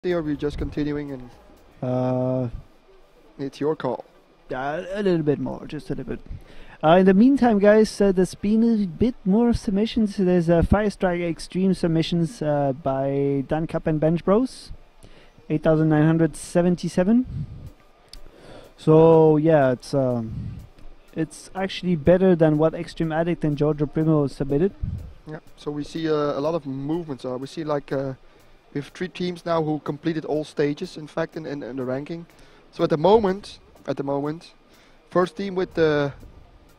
Or are we just continuing and it's your call? Yeah, a little bit more, just a little bit. In the meantime, guys, there's been a bit more submissions. There's a Firestrike Extreme submissions by Dan Cup and Bench Bros, 8,977. So yeah, it's actually better than what Extreme Addict and Giorgio Primo submitted. Yeah. So we see a lot of movements. We see like we have 3 teams now who completed all stages. In fact, in the ranking. So at the moment, first team with the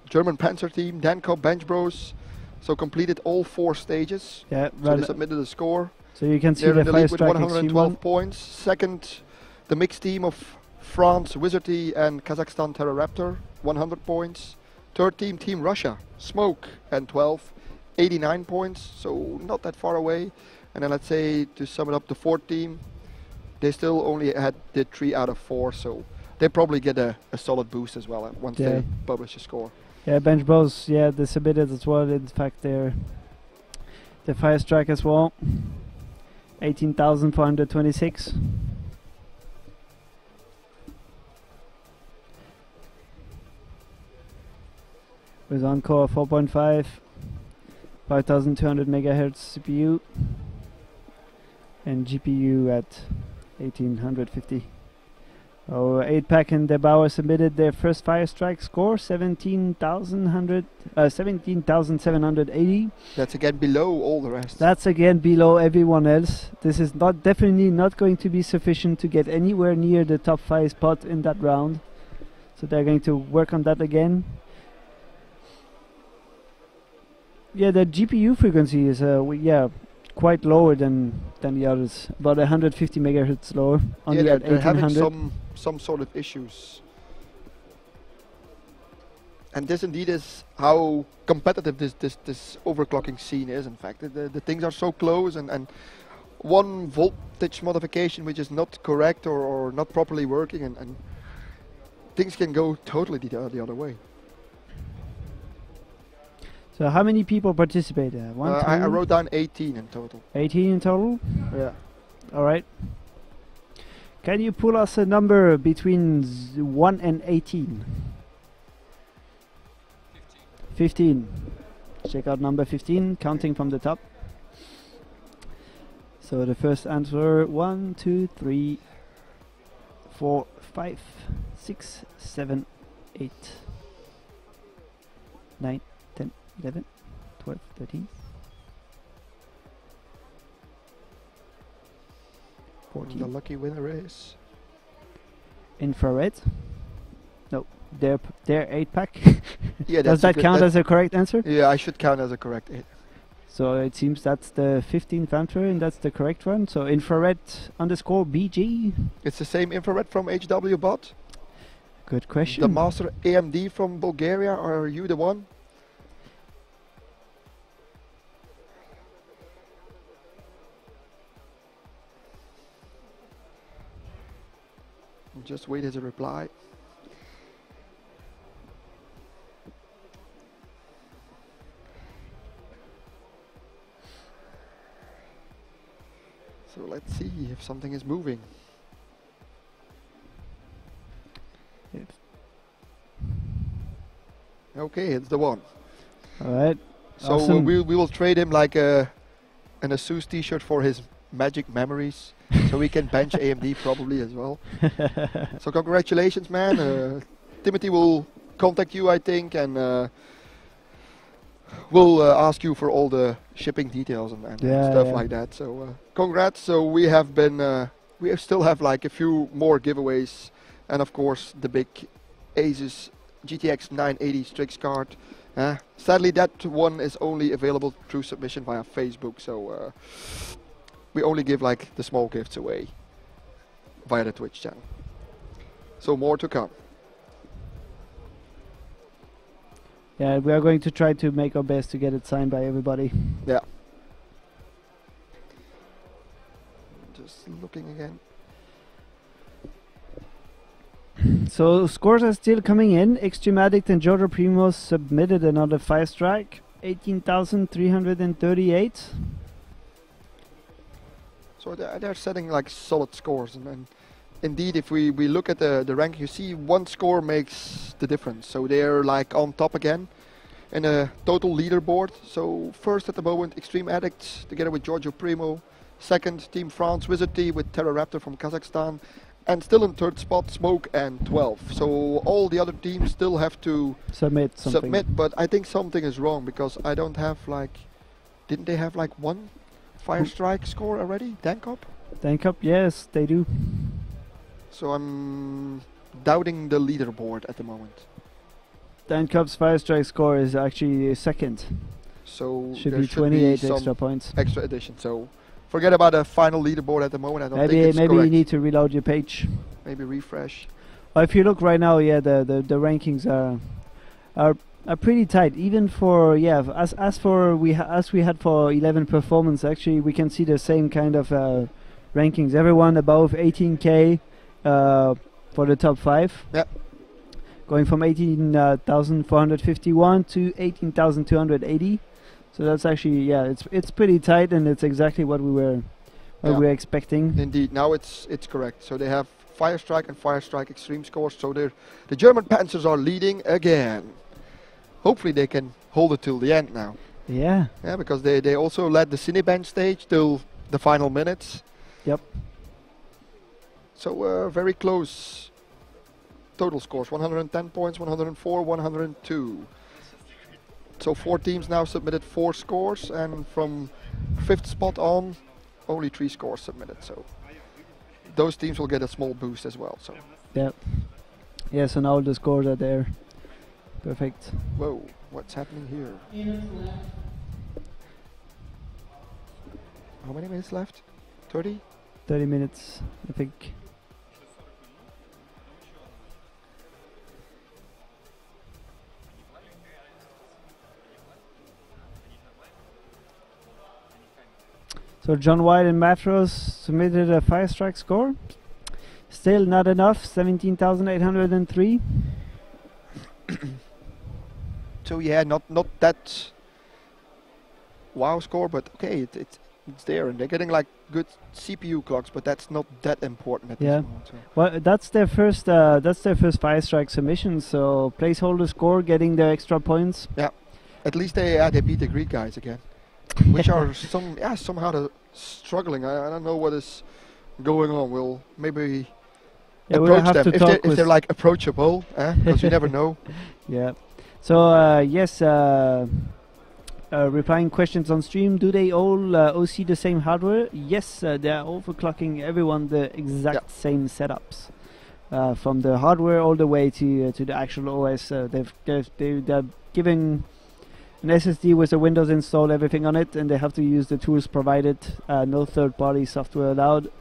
German Panzer team, Danko Bench Bros, so completed all 4 stages. Yeah, so they submitted a score. So you can see they're the in the lead with Firestrike 112 points. Second, the mixed team of France, Wizardy, and Kazakhstan Terra Raptor, 100 points. Third team, Team Russia, Smoke, and 12, 89 points. So not that far away. And then let's say to sum it up, the fourth team, they still only did 3 out of 4, so they probably get a solid boost as well once they publish a score. Yeah, Bench Bros, yeah, they submitted as well. In fact, the Firestrike as well, 18,426. With Encore 4.5, 5,200 megahertz CPU, and GPU at 1850. 8-pack and Debauer submitted their first Firestrike score, 17,780. That's again below all the rest. That's again below everyone else. This is definitely not going to be sufficient to get anywhere near the top 5 spot in that round. So they're going to work on that again. Yeah, the GPU frequency is quite lower than the others, about 150 megahertz lower. Only at they're having 1800. some sort of issues, and this indeed is how competitive this overclocking scene is. In fact, the things are so close, and one voltage modification which is not correct or not properly working, and things can go totally the other way. So how many people participate? I wrote down 18 in total. 18 in total? Yeah. All right. Can you pull us a number between 1 and 18? 15. Check out number 15, counting from the top. So the first answer, 1, 2, 3, 4, 5, 6, 7, 8, 9, 10, 11, 12, 13, 14. The lucky winner is Infrared. No, their 8-pack. Yeah, does that count as a correct answer? Yeah, I should count as a correct. So it seems that's the 15th answer, and that's the correct one. So Infrared _ BG. It's the same Infrared from HW Bot. Good question. The Master AMD from Bulgaria. Are you the one? Just wait as a reply. So let's see if something is moving. Yes. Okay, it's the one. All right. So awesome. we will trade him like an ASUS t-shirt for his magic memories. So we can bench AMD probably as well. So congratulations, man. Timothy will contact you, I think, and we'll ask you for all the shipping details and stuff like that. So congrats. So we have been, we still have like a few more giveaways, and of course the big ASUS GTX 980 Strix card. Sadly, that one is only available through submission via Facebook. So. We only give like the small gifts away via the Twitch channel. So more to come. Yeah, we are going to try to make our best to get it signed by everybody. Yeah. Just looking again. So scores are still coming in. Extreme Addict and Giorgio Primo submitted another Firestrike, 18,338. So they're setting like solid scores, and indeed, if we look at the rank, you see one score makes the difference. So they're like on top again in a total leaderboard. So first at the moment, Extreme Addicts together with Giorgio Primo. Second, Team France Wizard T with Terra Raptor from Kazakhstan. And still in third spot, Smoke and 12. So all the other teams still have to submit something. But I think something is wrong because I don't have like, didn't they have like one Fire Strike score already? Dankop? Dankop, yes, they do. So I'm doubting the leaderboard at the moment. Dankop's Fire Strike score is actually second. So should there be 28 extra points. Extra addition. So forget about a final leaderboard at the moment. I don't think it's maybe correct. you need to reload your page. Maybe refresh. Well, if you look right now, yeah, the rankings are pretty tight. Even for as we had for 11 performance, actually we can see the same kind of rankings. Everyone above 18k for the top 5. Yeah. Going from 18,451 to 18,280. So that's actually it's pretty tight, and it's exactly what we were expecting. Indeed, now it's correct. So they have Fire Strike and Fire Strike Extreme scores. So the German Panzers are leading again. Hopefully they can hold it till the end now. Yeah. Yeah, because they also led the Cinebench stage till the final minutes. Yep. So very close. Total scores 110 points, 104, 102. So 4 teams now submitted 4 scores, and from 5th spot on, only 3 scores submitted. So those teams will get a small boost as well. So yeah. So now the scores are there. Perfect. Whoa, what's happening here? How many minutes left? 30? 30 minutes, I think. So John White and Matros submitted a Fire Strike score. Still not enough, 17,803. So yeah, not that wow score, but okay, it's there, and they're getting like good CPU clocks, but that's not that important at this moment. So. Well, that's their first Fire Strike submission. So placeholder score, getting their extra points. Yeah, at least they beat the Greek guys again. Which are somehow struggling. I don't know what is going on. We'll maybe approach we'll them if they're like approachable, because you never know. Yeah. So yes, replying questions on stream. Do they all OC the same hardware? Yes, they are overclocking everyone the exact same setups, from the hardware all the way to the actual OS. They're giving an SSD with the Windows installed, everything on it, and they have to use the tools provided. No third-party software allowed,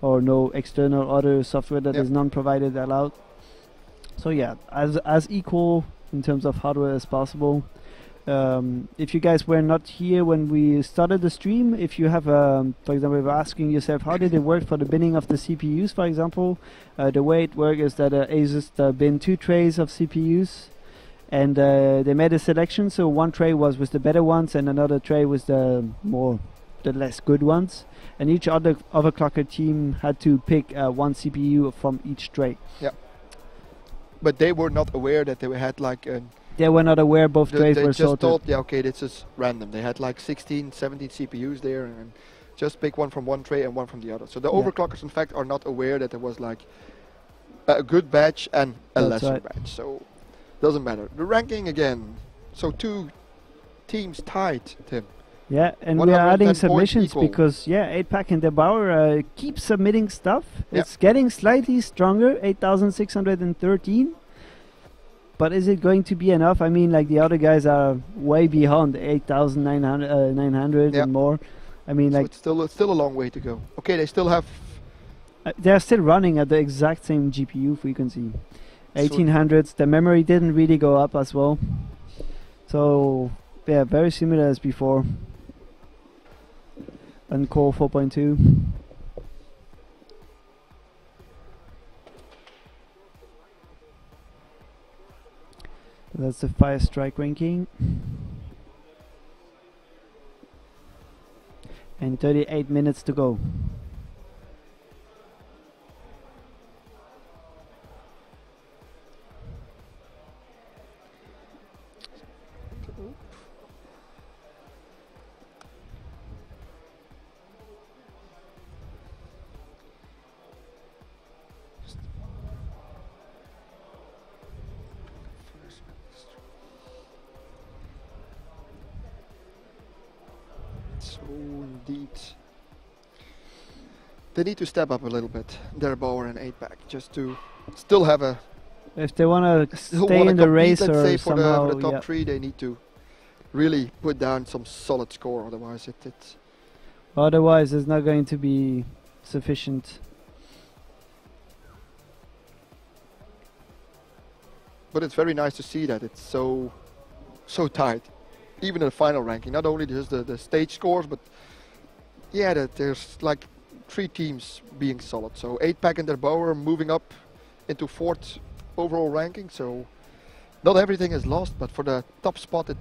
or no external other software that is non-provided allowed. So yeah, as equal in terms of hardware as possible. If you guys were not here when we started the stream, if you have, for example, if you're asking yourself how did it work for the binning of the CPUs, for example, the way it worked is that ASUS binned 2 trays of CPUs. And they made a selection, so one tray was with the better ones and another tray was the less good ones. And each other overclocker team had to pick one CPU from each tray. Yeah. But they were not aware that they had like they were not aware both trays were sorted. They just thought, yeah, okay, this is random. They had like 16, 17 CPUs there, and just pick one from one tray and one from the other. So the overclockers, in fact, are not aware that there was like a good batch and a lesser batch. So doesn't matter. The ranking again. So 2 teams tied, Tim. Yeah, and we are adding submissions because 8pack and Debauer keep submitting stuff. It's getting slightly stronger, 8,613. But is it going to be enough? I mean, like the other guys are way beyond 8,900 and more. I mean, so like it's still a long way to go. Okay, they still have. They're still running at the exact same GPU frequency. 1800s. The memory didn't really go up as well. So yeah, very similar as before. And Core 4.2. That's the Fire Strike ranking. And 38 minutes to go. So indeed, they need to step up a little bit, their Bauer and 8-pack, just to still have a... If they want to stay in the race let's or say somehow... for the top 3, they need to really put down some solid score, otherwise it's... Otherwise it's not going to be sufficient. But it's very nice to see that it's so tight, even in the final ranking. Not only just the stage scores, but yeah, that there's like 3 teams being solid. So 8-pack and their Bauer moving up into 4th overall ranking. So not everything is lost, but for the top spot, it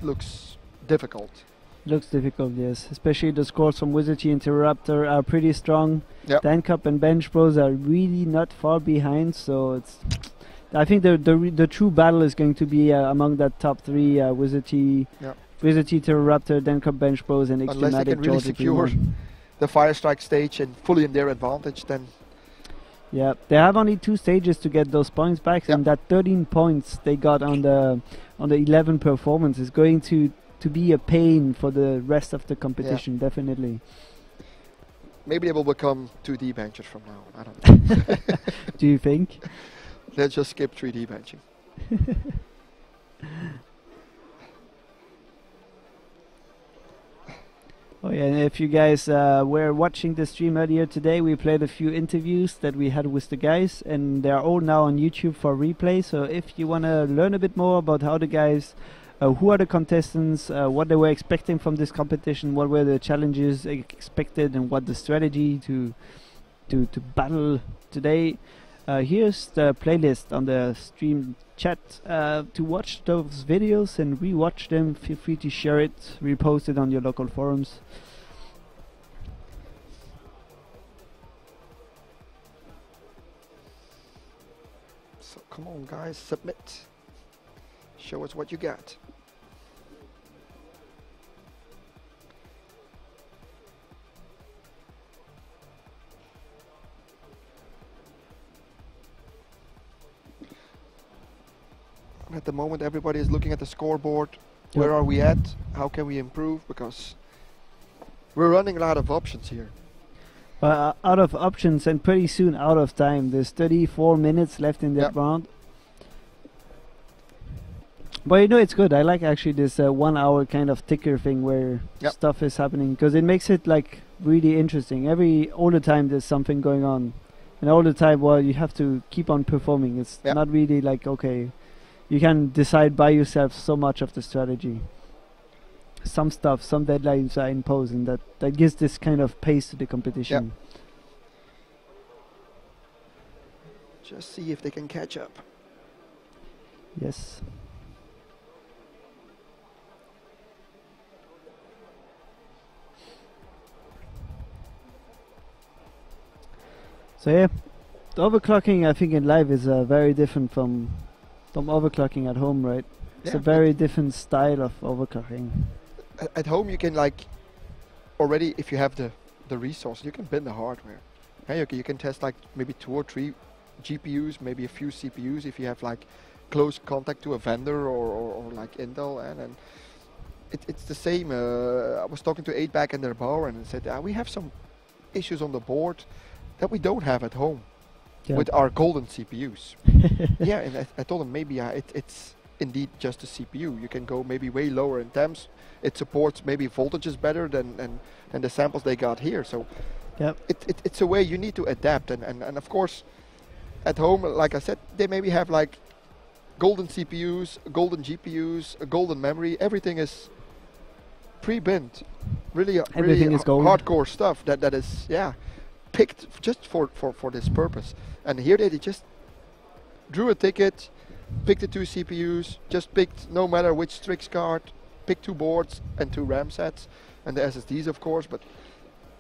looks difficult. Looks difficult, yes. Especially the scores from Wizardry and Interrupter are pretty strong. Yep. Dan Cup and Bench Bros are really not far behind, so it's... I think the true battle is going to be among that top 3, Wizardry, Wizardry, Interrupter, Dan Cup, Bench Bros, and Unless they can really secure the Fire Strike stage and fully in their advantage, then... Yeah, they have only 2 stages to get those points back, and that 13 points they got on the 11 performance is going to be a pain for the rest of the competition, definitely. Maybe they will become 2D benchers from now on, I don't know. Do you think? Let's just skip 3D benching. Oh yeah, and if you guys were watching the stream earlier today, we played a few interviews that we had with the guys, and they're all now on YouTube for replay. So if you want to learn a bit more about how the guys, who are the contestants, what they were expecting from this competition, what were the challenges expected, and what the strategy to battle today, here's the playlist on the stream chat to watch those videos and rewatch them. Feel free to share it, repost it on your local forums. So come on guys, submit. Show us what you got. At the moment everybody is looking at the scoreboard. Where are we at? How can we improve? Because we're running out of options here. Out of options and pretty soon out of time. There's 34 minutes left in that round. But you know, it's good. I like actually this 1 hour kind of ticker thing where stuff is happening, because it makes it like really interesting. All the time there's something going on, and all the time, well, you have to keep on performing. It's not really like, okay, you can decide by yourself so much of the strategy. Some stuff, some deadlines are imposed, and that gives this kind of pace to the competition. Just see if they can catch up. Yes. So yeah, the overclocking I think in live is very different from overclocking at home, right? It's a very different style of overclocking. At home you can like already, if you have the resource, you can bin the hardware. Hey, okay, you can test like maybe 2 or 3 GPUs, maybe a few CPUs if you have like close contact to a vendor or like Intel, and it's the same. I was talking to 8-pack and their Bauer, and they said we have some issues on the board that we don't have at home with our golden CPUs. Yeah, and I told them maybe it's indeed just a CPU. You can go maybe way lower in temps. It supports maybe voltages better than the samples they got here. So it's a way you need to adapt. And of course, at home, like I said, they maybe have like golden CPUs, golden GPUs, a golden memory. Everything is pre-binned. Really is gold. Hardcore stuff that is picked just for this purpose. And here they just drew a ticket, picked the 2 CPUs, just picked no matter which Strix card, picked 2 boards and 2 RAM sets, and the SSDs of course, but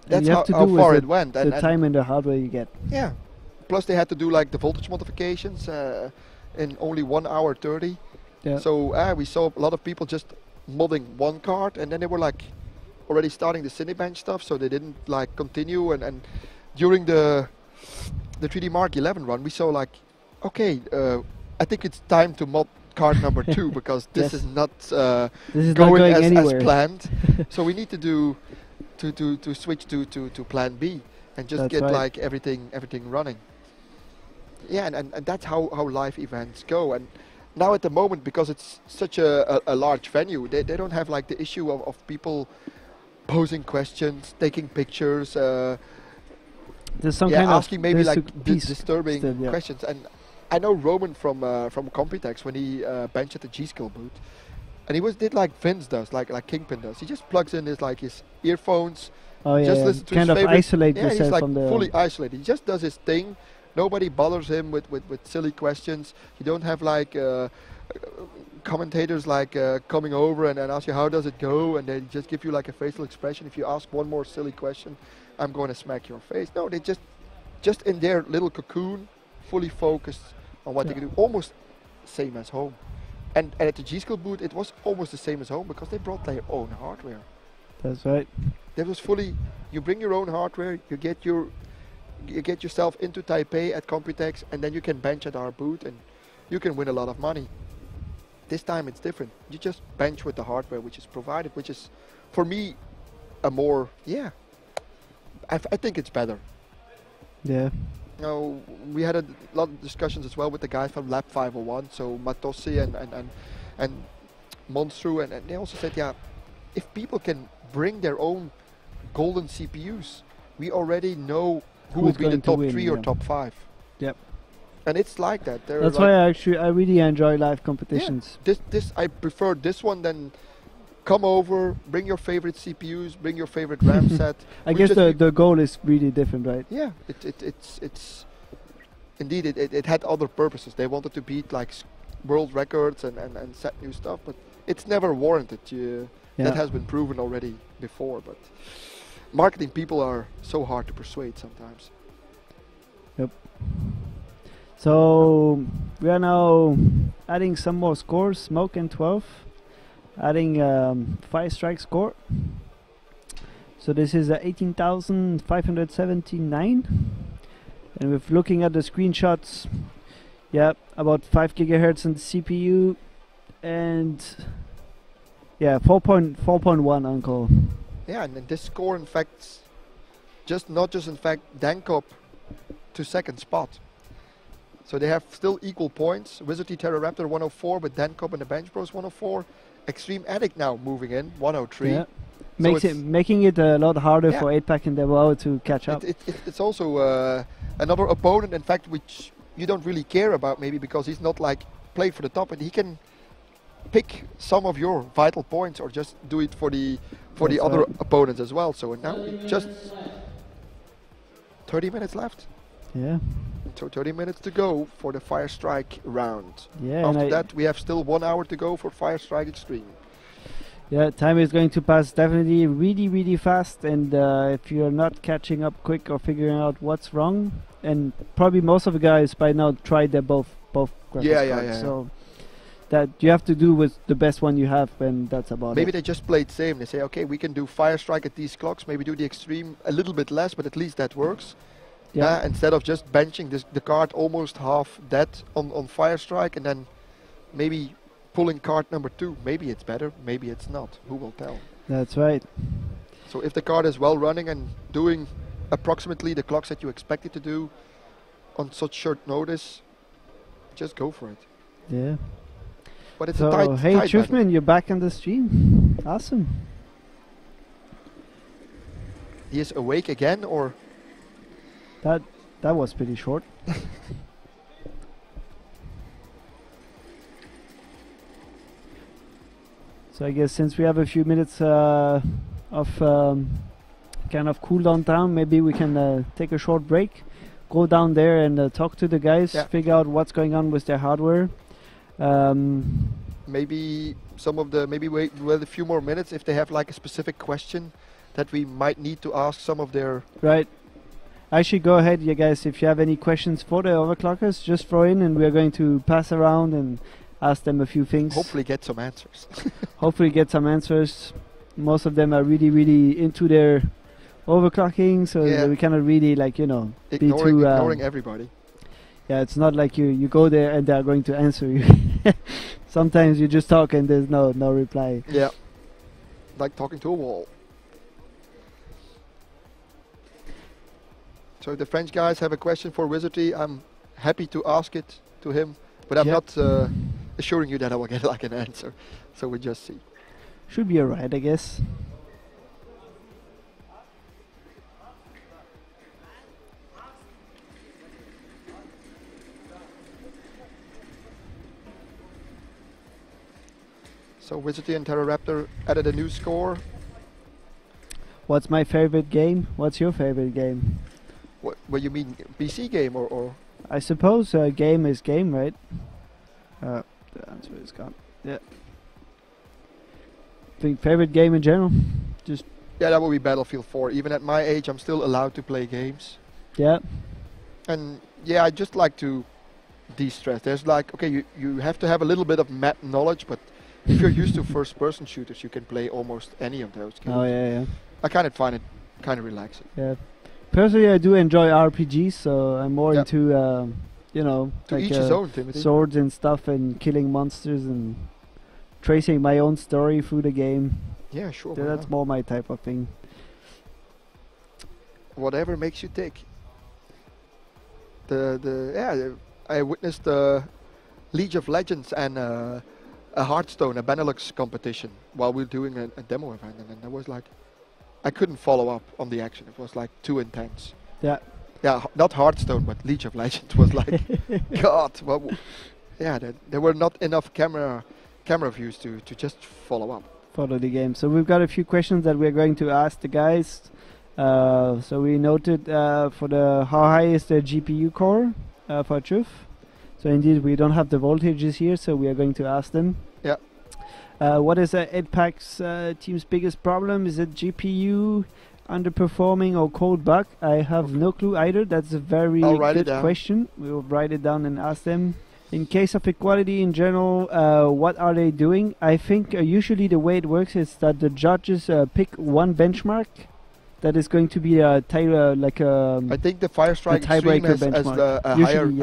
that's how far it went. The time and the hardware you get. Yeah. Plus they had to do like the voltage modifications in only 1 hour 30. Yeah. So we saw a lot of people just modding 1 card, and then they were like already starting the Cinebench stuff, so they didn't like continue. And during the 3D Mark 11 run, we saw like, okay, I think it's time to mod card number 2 because this is not this is going, not going as anywhere. planned. So we need to do to switch to plan B and just That's get right. like everything running. Yeah, and that's how live events go. And now at the moment, because it's such a large venue, they don't have like the issue of people posing questions, taking pictures, There's some kind of asking maybe like piece disturbing still, yeah. questions. And I know Roman from Computex when he benched at the G-Skill booth, and he did like Vince does, like Kingpin does. He just plugs in his earphones, Oh yeah, just yeah. listen to Kind his of favorite. isolate Yeah, he's yourself like from the. fully isolated. He just does his thing. Nobody bothers him with silly questions. You don't have like commentators like coming over and ask you how does it go, and they just give you like a facial expression. If you ask one more silly question, I'm going to smack your face. No, they just in their little cocoon, fully focused on what they can do. Almost same as home. And at the G-Skill booth, it was almost the same as home because they brought their own hardware. That's right. That was fully. You bring your own hardware. You get yourself into Taipei at Computex, and then you can bench at our booth, and you can win a lot of money. This time it's different. You just bench with the hardware which is provided, which is, for me, a more I think it's better. Yeah. You know, we had a lot of discussions as well with the guys from Lab 501, so Matosi and Monstru, and they also said, yeah, if people can bring their own golden CPUs, we already know who will Who's be the going to top win, 3 or yeah. top 5. Yep. And it's like that. They're That's like, why I really enjoy live competitions. this I prefer this one than come over, bring your favorite CPUs, bring your favorite RAM set. I We guess just the goal is really different, right? Yeah, it's indeed it had other purposes. They wanted to beat like world records and set new stuff, but it's never warranted. That has been proven already before. But marketing people are so hard to persuade sometimes. Yep. So we are now adding some more scores. Smoke and 12, adding Firestrike score. So this is 18,579. And with looking at the screenshots, yeah, about 5 gigahertz on the CPU, and yeah, 4.1 Uncle. Yeah, and this score, in fact, not just in fact Dankop to second spot. So they have still equal points. Wizardy Terroraptor 104, but Dankop and the Bench Bros 104. Extreme Addict now moving in 103. Yeah. So Making it a lot harder Yeah. for 8-pack and Debo to catch up. It's also another opponent, in fact, which you don't really care about maybe because he's not like played for the top, and he can pick some of your vital points or just do it for the other opponents as well. So now just 30 minutes left. Yeah. So 30 minutes to go for the Firestrike round. Yeah. After that, we have still 1 hour to go for Firestrike Extreme. Yeah, time is going to pass definitely really, really fast, and if you're not catching up quick or figuring out what's wrong, and probably most of the guys by now tried their both graphics cards, so that you have to do with the best one you have, and that's about Maybe it. they just played safe. They say, okay, we can do Firestrike at these clocks, maybe do the Extreme a little bit less, but at least that works. Yeah. Instead of just benching the card almost half dead on Firestrike and then maybe pulling card number 2. Maybe it's better, maybe it's not. Who will tell? That's right. So if the card is well running and doing approximately the clocks that you expect it to do on such short notice, just go for it. Yeah. But it's So a tight hey, tight battle. Truthman, you're back on the stream. Awesome. He is awake again, or That was pretty short. So I guess since we have a few minutes of kind of cool down time, maybe we can take a short break, go down there and talk to the guys, figure out what's going on with their hardware. Maybe maybe wait a few more minutes if they have like a specific question that we might need to ask some of their. Right. Actually, go ahead, you guys. If you have any questions for the overclockers, just throw in, and we're going to pass around and ask them a few things. Hopefully, get some answers. Hopefully, get some answers. Most of them are really, really into their overclocking, so we cannot really, like, ignoring, be too ignoring everybody. Yeah, it's not like you go there and they are going to answer you. Sometimes you just talk and there's no reply. Yeah, like talking to a wall. So if the French guys have a question for Wizardry, I'm happy to ask it to him, but I'm not assuring you that I will get like an answer. So we just see. Should be alright, I guess. So Wizardry and Terroraptor added a new score. What's my favorite game? What's your favorite game? What you mean, PC game or? I suppose game is game, right? The answer is gone. Yeah. Think favorite game in general? Just. Yeah, that would be Battlefield 4. Even at my age, I'm still allowed to play games. Yeah. And yeah, I just like to de-stress. There's like, okay, you have to have a little bit of map knowledge, but if you're used to first-person shooters, you can play almost any of those games. Oh yeah. I kind of find it kind of relaxing. Yeah. Personally, I do enjoy RPGs, so I'm more into, you know, to like each his own, Timothy. Swords and stuff, and killing monsters and tracing my own story through the game. Yeah, sure. Yeah, that's more my type of thing. Whatever makes you tick. I witnessed League of Legends and a Hearthstone, a Benelux competition, while we were doing a demo event, and I was like, I couldn't follow up on the action. It was like too intense. Yeah. Yeah, not Hearthstone, but League of Legends was like, God, yeah, there were not enough camera views to just follow up. Follow the game. So we've got a few questions that we're going to ask the guys. So we noted for how high is the GPU core for Truth. So indeed we don't have the voltages here, so we are going to ask them. Yeah. What is 8pack's team's biggest problem? Is it GPU underperforming or code bug? I have no clue either. That's a very good question. We will write it down and ask them. In case of equality in general, what are they doing? I think usually the way it works is that the judges pick one benchmark that is going to be a like a. I think the Firestrike Extreme has the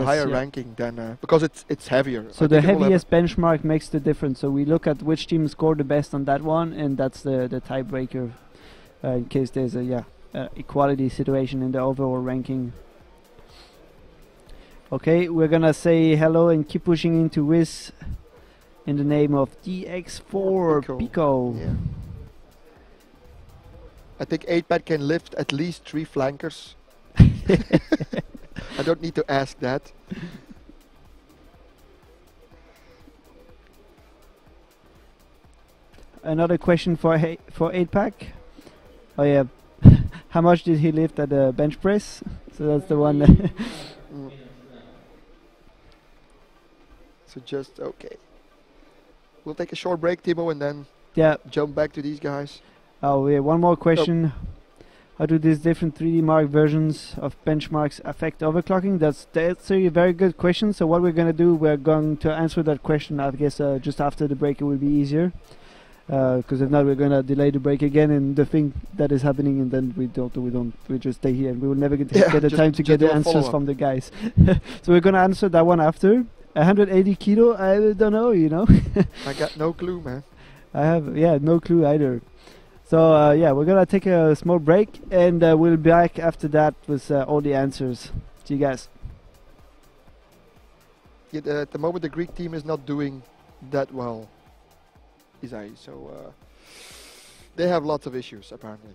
higher ranking than because it's heavier. So the heaviest benchmark makes the difference. So we look at which team scored the best on that one, and that's the tiebreaker in case there's a equality situation in the overall ranking. Okay, we're gonna say hello and keep pushing into Wiz in the name of DX4 Pico. Yeah. I think 8pack can lift at least 3 flankers. I don't need to ask that. Another question for 8pack. Oh yeah, how much did he lift at the bench press? So that's the one. So just okay. We'll take a short break, Timo, and then jump back to these guys. Oh yeah, one more question. How do these different 3D Mark versions of benchmarks affect overclocking? That's a very good question. So what we're going to do, we're going to answer that question, I guess, just after the break. It will be easier. Because if not, we're going to delay the break again, and the thing that is happening, and then we just stay here, and we will never get the time to get the answers from the guys. So we're going to answer that one after. 180 kilo, I don't know, you know. I got no clue, man. I have, no clue either. So we're gonna take a small break, and we'll be back after that with all the answers. See you guys. Yeah, at the moment, the Greek team is not doing that well, Isai. So they have lots of issues, apparently.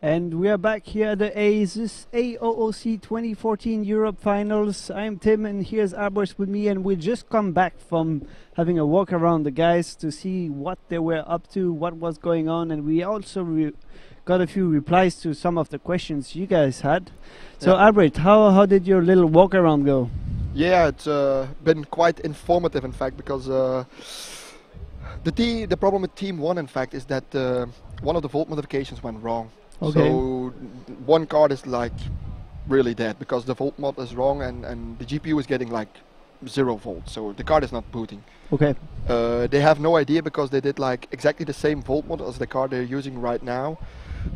And we are back here at the ASUS AOOC 2014 Europe Finals. I'm Tim and here's Arbors with me, and we just come back from having a walk around the guys to see what they were up to, what was going on, and we also got a few replies to some of the questions you guys had. So Albert, how did your little walk around go? Yeah, it's been quite informative in fact, because the problem with Team 1 in fact is that one of the volt modifications went wrong. Okay. So one card is like really dead because the volt mod is wrong, and the GPU is getting like 0 volts, so the card is not booting. Okay. They have no idea because they did like exactly the same volt mod as the card they're using right now.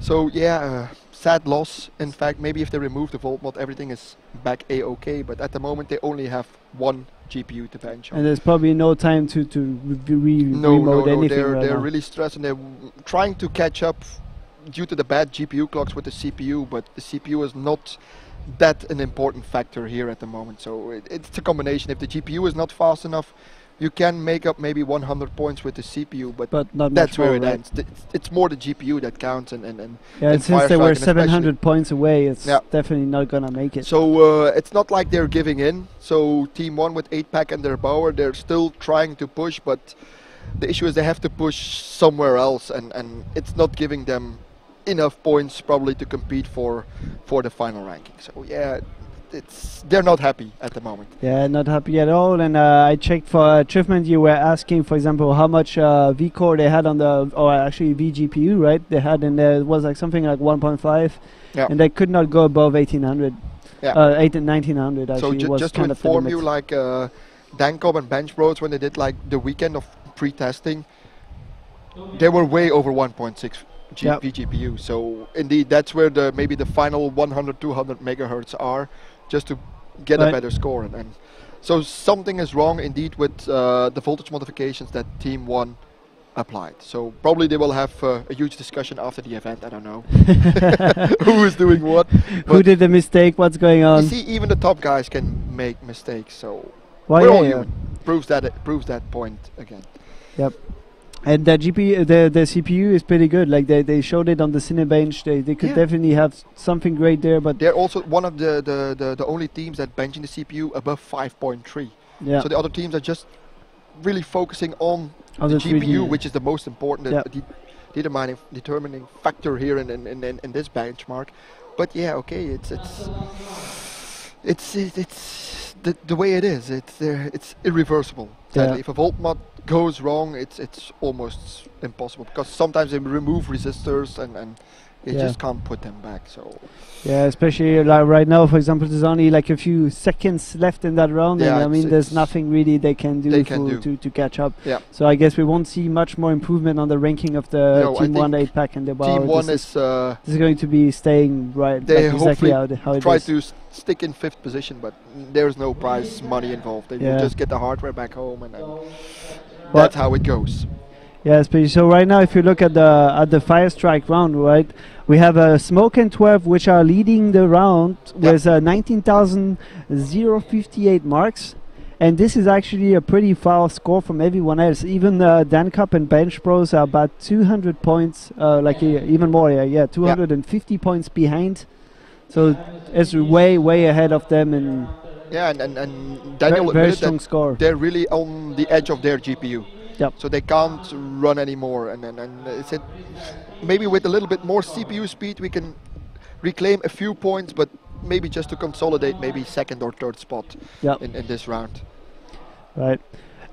So yeah, sad loss. In fact, maybe if they remove the volt mod, everything is back A-OK, but at the moment they only have one GPU to bench on. And there's probably no time to remote anything. They're really stressed, and they're trying to catch up due to the bad GPU clocks with the CPU, but the CPU is not that an important factor here at the moment. So it's a combination. If the GPU is not fast enough, you can make up maybe 100 points with the CPU, but not that's where more, it right? ends. It's more the GPU that counts, and yeah, and since they were 700 points away, it's definitely not gonna make it. So it's not like they're giving in. So Team 1 with 8-pack and their power, they're still trying to push, but the issue is they have to push somewhere else, and it's not giving them enough points probably to compete for the final ranking. So yeah, they're not happy at the moment. Yeah, not happy at all. And I checked for achievement. You were asking, for example, how much V-core they had on the, or actually VGPU, right? They had, and it was like something like 1.5, and they could not go above 1800. Yeah, 1900 actually. So just to inform you, like Dankop and Bench Bros, when they did like the weekend of pre-testing, they were way over 1.6 VGPU. So indeed, that's where maybe the final 100-200 megahertz are, just to get a better score. And so something is wrong indeed with the voltage modifications that Team 1 applied. So probably they will have a huge discussion after the event. I don't know who is doing what. Who did the mistake? What's going on? You see, even the top guys can make mistakes. So well, we're all human. Proves that point again. Yep. And the CPU is pretty good. Like they showed it on the Cinebench. They could definitely have something great there. But they're also one of the only teams that benching the CPU above 5.3. Yeah. So the other teams are just really focusing on the GPU, which is the most important determining factor here in this benchmark. But yeah, okay, it's the way it is. It's irreversible. Sadly, if a volt mod goes wrong, it's almost impossible, because sometimes they remove resistors and they just can't put them back. So yeah, especially like right now, for example, there's only like a few seconds left in that round, and I mean there's nothing really they can do to catch up. Yeah. So I guess we won't see much more improvement on the ranking of the Team 1 8-pack and the bar. Team 1 this is going to be staying right. They like exactly how it try is. to stick in 5th position, but there's no prize money involved. They will just get the hardware back home, and that's how it goes. Yeah, especially so right now, if you look at the Fire Strike round, right, we have Smoke and 12, which are leading the round with 19,058 marks, and this is actually a pretty far score from everyone else. Even Dankop and Bench Bros are about 200 points, even more, 250 points behind. So it's way ahead of them, and and Daniel very strong score. They're really on the edge of their GPU. Yep. So they can't run anymore, and it's maybe with a little bit more CPU speed we can reclaim a few points, but maybe just to consolidate maybe 2nd or 3rd spot in this round. Right.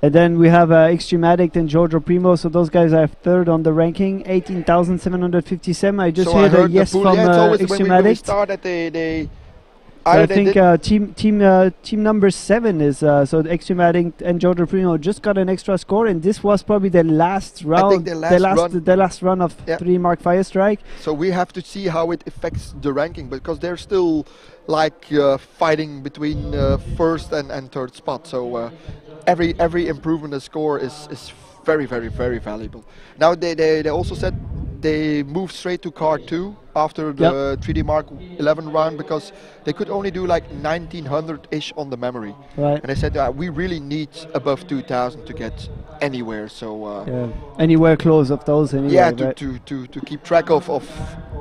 And then we have Extreme Addict and Giorgio Primo, so those guys are 3rd on the ranking, 18,757. I just heard a yes from Extreme Addict. We start at I think team number 7 is so the Extreme Addict and Giorgio Primo just got an extra score, and this was probably the last round. I think the last run of 3 Mark Fire Strike. So we have to see how it affects the ranking, because they're still like fighting between 1st and 3rd spot. So every improvement in score is very valuable. Now they also said they moved straight to card 2 after the 3D Mark 11 round, because they could only do like 1900-ish on the memory. Right. And they said we really need above 2000 to get anywhere. So anywhere close of those. Anyway, to keep track of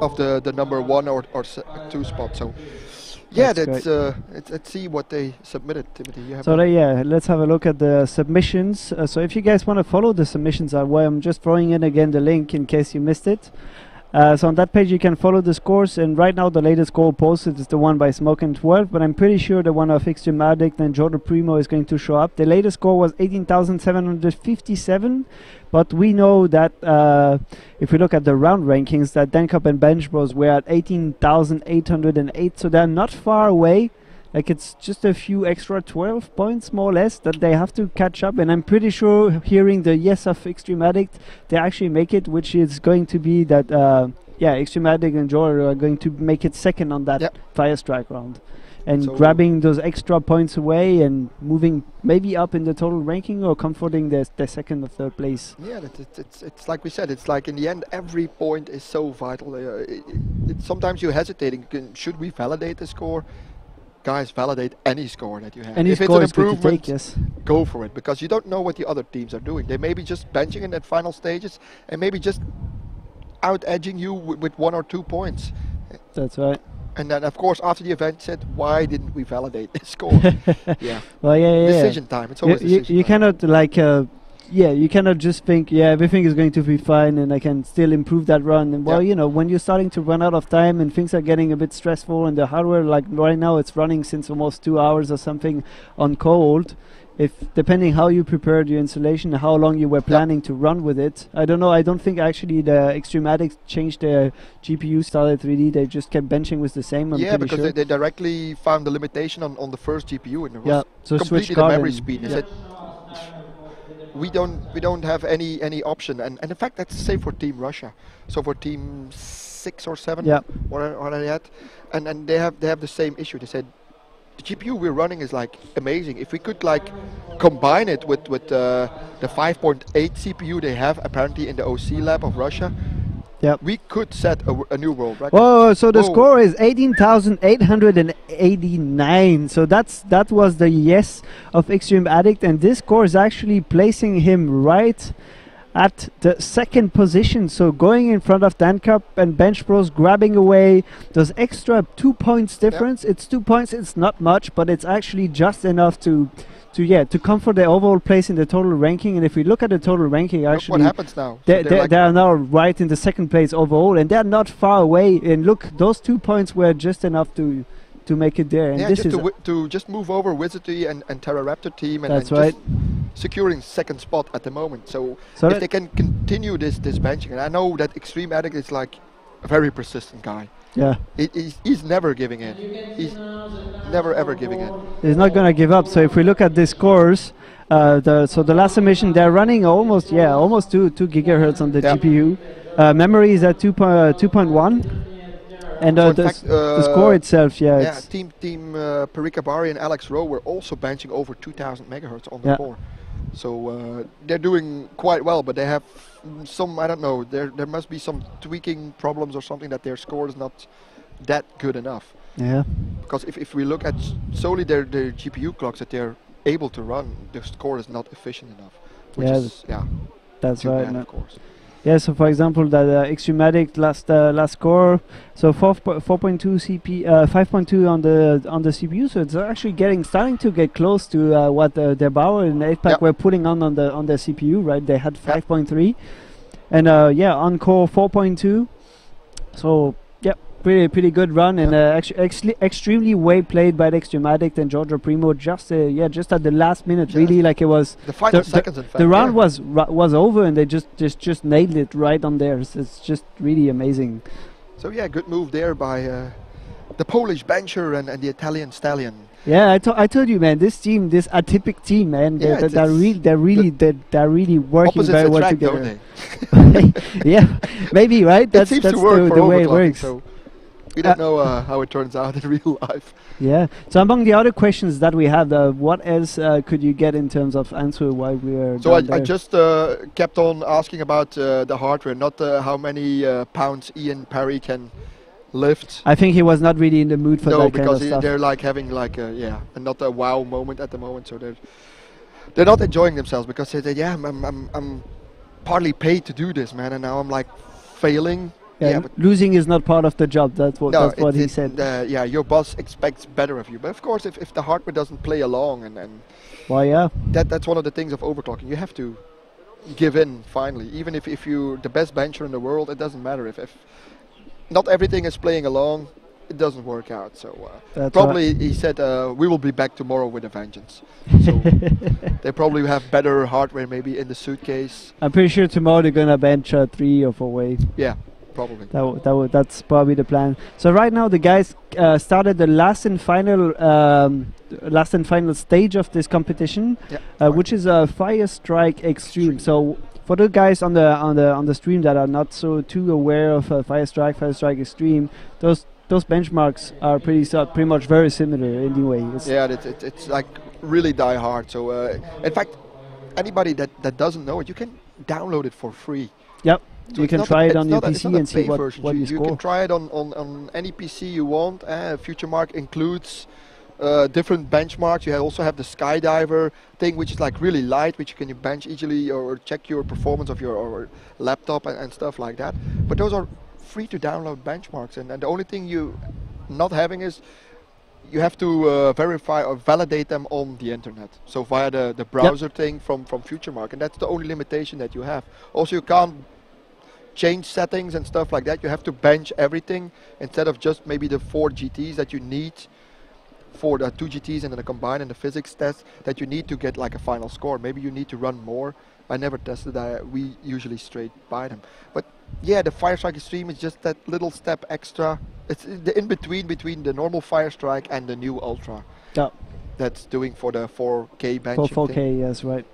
of the number 1 or 2 spot. So yeah, let's see what they submitted, Timothy. You have let's have a look at the submissions. So if you guys want to follow the submissions, I'm just throwing in again the link in case you missed it. So on that page you can follow the scores, and right now the latest score posted is the one by Smoke12, but I'm pretty sure the one of Extreme Addict and Jordan Primo is going to show up. The latest score was 18,757, but we know that if we look at the round rankings, that Dankop and Bench Bros were at 18,808, so they're not far away. Like, it's just a few extra 12 points more or less that they have to catch up, and I'm pretty sure hearing the yes of Extreme Addict, they actually make it, which is going to be that Extreme Addict and Jordan are going to make it second on that Fire Strike round, and so grabbing those extra points away and moving maybe up in the total ranking or comforting their second or third place. Yeah, it's like we said, it's like in the end every point is so vital. Sometimes you're hesitating, should we validate the score? Guys, validate any score that you have. Any if score it's an improvement, yes, go for it, because you don't know what the other teams are doing. They may be just benching in that final stages and maybe just out-edging you with 1 or 2 points. That's right. And then, of course, after the event, said, why didn't we validate this score? Yeah. Well, yeah. Decision time. It's always decision time. You cannot, like, you cannot just think, everything is going to be fine and I can still improve that run. And, well, you know, when you're starting to run out of time and things are getting a bit stressful and the hardware, like right now, it's running since almost 2 hours or something on cold. Depending how you prepared your installation, how long you were planning to run with it, I don't know. I don't think actually the Extreme Addicts changed their GPU Starlight 3D. They just kept benching with the same. Yeah, because they directly found the limitation on the first GPU, and it was so completely the memory speed. They said we don't have any option, and in fact that's the same for Team Russia. So for Team 6 or 7, what are they at? And they have the same issue. They said, the GPU we're running is like amazing. If we could like combine it with the 5.8 CPU they have apparently in the OC lab of Russia, we could set a new world record. Whoa! So the score is 18,889. So that was the yes of Extreme Addict, and this score is actually placing him right at the second position, so going in front of Dankop and Bench Bros, grabbing away those extra 2 points difference. It's 2 points, it's not much, but it's actually just enough to comfort the overall place in the total ranking. And if we look at the total ranking, actually, what happens now? They are now right in the second place overall, and they're not far away. And look, those 2 points were just enough to make it there. And this just to just move over Wizardry and Terraraptor team, and that's right, securing second spot at the moment. So if they can continue this benching, and I know that Extreme Addict is like a very persistent guy. Yeah, he's never giving in. He's never ever giving in. He's not gonna give up. So if we look at the scores, the last submission they're running almost 2 gigahertz on the GPU. Memory is at 2.1. And the score itself, Team Parika Bari and Alex Rowe were also benching over 2,000 megahertz on the core. So they're doing quite well, but they have some, I don't know, there must be some tweaking problems or something that their score is not that good enough. Yeah. Because if we look at solely their GPU clocks that they're able to run, their score is not efficient enough. Which is, that's right. Bad, of course. Yeah, so for example, that Extreme Addict last score, so 4.2 5.2 on the CPU, so it's actually starting to get close to what their Bauer and 8-pack were putting on the CPU, right? They had 5.3, and on core 4.2, so pretty good run, and actually extremely well played by the Extreme Addict and Giorgio Primo. Just at the last minute, really, like it was the final seconds. In fact, the round was over, and they just nailed it right on there. So it's just really amazing. So good move there by the Polish bencher and the Italian stallion. Yeah, I told you, man. This team, this atypic team, man. They're really working very well together. Yeah, maybe, right? That's seems to work the way it works. So we don't know how it turns out in real life. Yeah. So among the other questions that we have, what else could you get in terms of answer while we are? So I just kept on asking about the hardware, not how many pounds Ian Parry can lift. I think he was not really in the mood for that kind of stuff. No, because they're like having like not a wow moment at the moment. So they're not enjoying themselves, because they say, I'm partly paid to do this, man, and now I'm like failing Losing is not part of the job. That's what he said. Yeah, your boss expects better of you. But of course, if the hardware doesn't play along, and well, yeah, that's one of the things of overclocking. You have to give in finally. Even if you're the best bencher in the world, it doesn't matter if not everything is playing along. It doesn't work out. So probably right. He said we will be back tomorrow with a vengeance. So they probably have better hardware maybe in the suitcase. I'm pretty sure tomorrow they're gonna bench 3 or 4 way. Yeah, probably. That's probably the plan. So right now the guys started the last and final stage of this competition, which is a Fire Strike Extreme. So for the guys on the stream that are not so too aware of Fire Strike Extreme, those benchmarks are pretty much very similar anyway. It's like really die hard. So in fact, anybody that doesn't know it, you can download it for free. Yep. So you can try it on your PC and see what you score. You can try it on any PC you want. FutureMark includes different benchmarks. You also have the Skydiver thing, which is like really light, which you can bench easily or check your performance of your laptop and stuff like that. But those are free to download benchmarks, and the only thing you not having is you have to verify or validate them on the internet. So via the browser thing from FutureMark, and that's the only limitation that you have. Also, you can't change settings and stuff like that. You have to bench everything instead of just maybe the 4 GTs that you need for the 2 GTs and then the combined and the physics test that you need to get like a final score. Maybe you need to run more. I never tested that. We usually straight buy them. But yeah, the Fire Strike Extreme is just that little step extra. It's the in between the normal Fire Strike and the new Ultra. Yeah. That's doing for the 4K benching. For 4K, yes, right.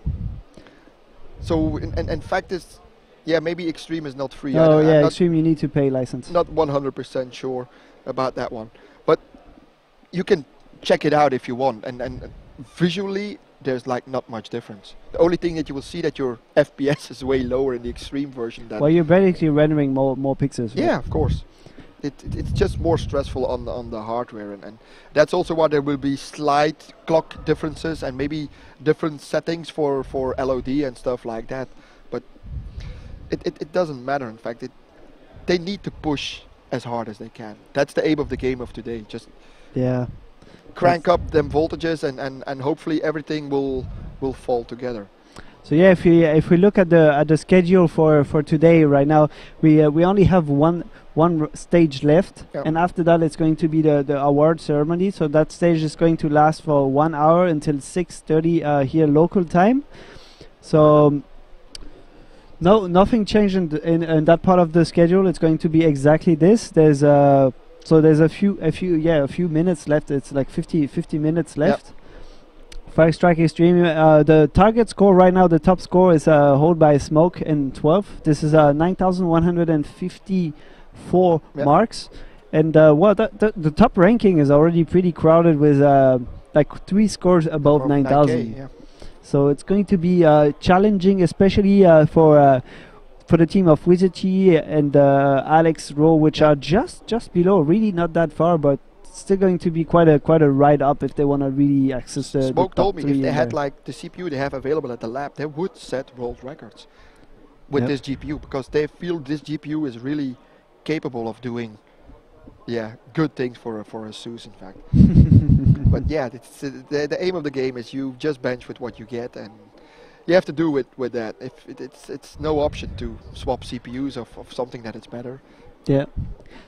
So in fact, it's maybe Extreme is not free. Oh yeah, Extreme you need to pay license. Not 100% sure about that one, but you can check it out if you want. And visually, there's like not much difference. The only thing that you will see that your FPS is way lower in the Extreme version. Than you're basically rendering more pixels. Right? Yeah, of course. It's just more stressful on the hardware, and that's also why there will be slight clock differences and maybe different settings for LOD and stuff like that. But it doesn't matter. In fact, they need to push as hard as they can. That's the aim of the game of today. Just crank up them voltages and hopefully everything will fall together. So yeah, if we look at the schedule for today right now, we only have one stage left, and after that it's going to be the award ceremony. So that stage is going to last for 1 hour until 6:30 here local time. So nothing changed in that part of the schedule. It's going to be exactly this. There's a few minutes left. It's like 50 minutes left. Yep. Fire Strike Extreme. The target score right now, the top score is held by Smoke in 12. This is 9,154 marks, and the top ranking is already pretty crowded with like 3 scores above 9,000. So it's going to be challenging, especially for the team of Wizard T and Alex Rowe, which are just below, really not that far, but still going to be quite a ride up if they want to really access the Smoke told me if they had like the CPU they have available at the lab, they would set world records with this GPU, because they feel this GPU is really capable of doing good things for ASUS, in fact. But yeah, it's, the aim of the game is you just bench with what you get, and you have to do it with that. If it's no option to swap CPUs of something that is better. Yeah.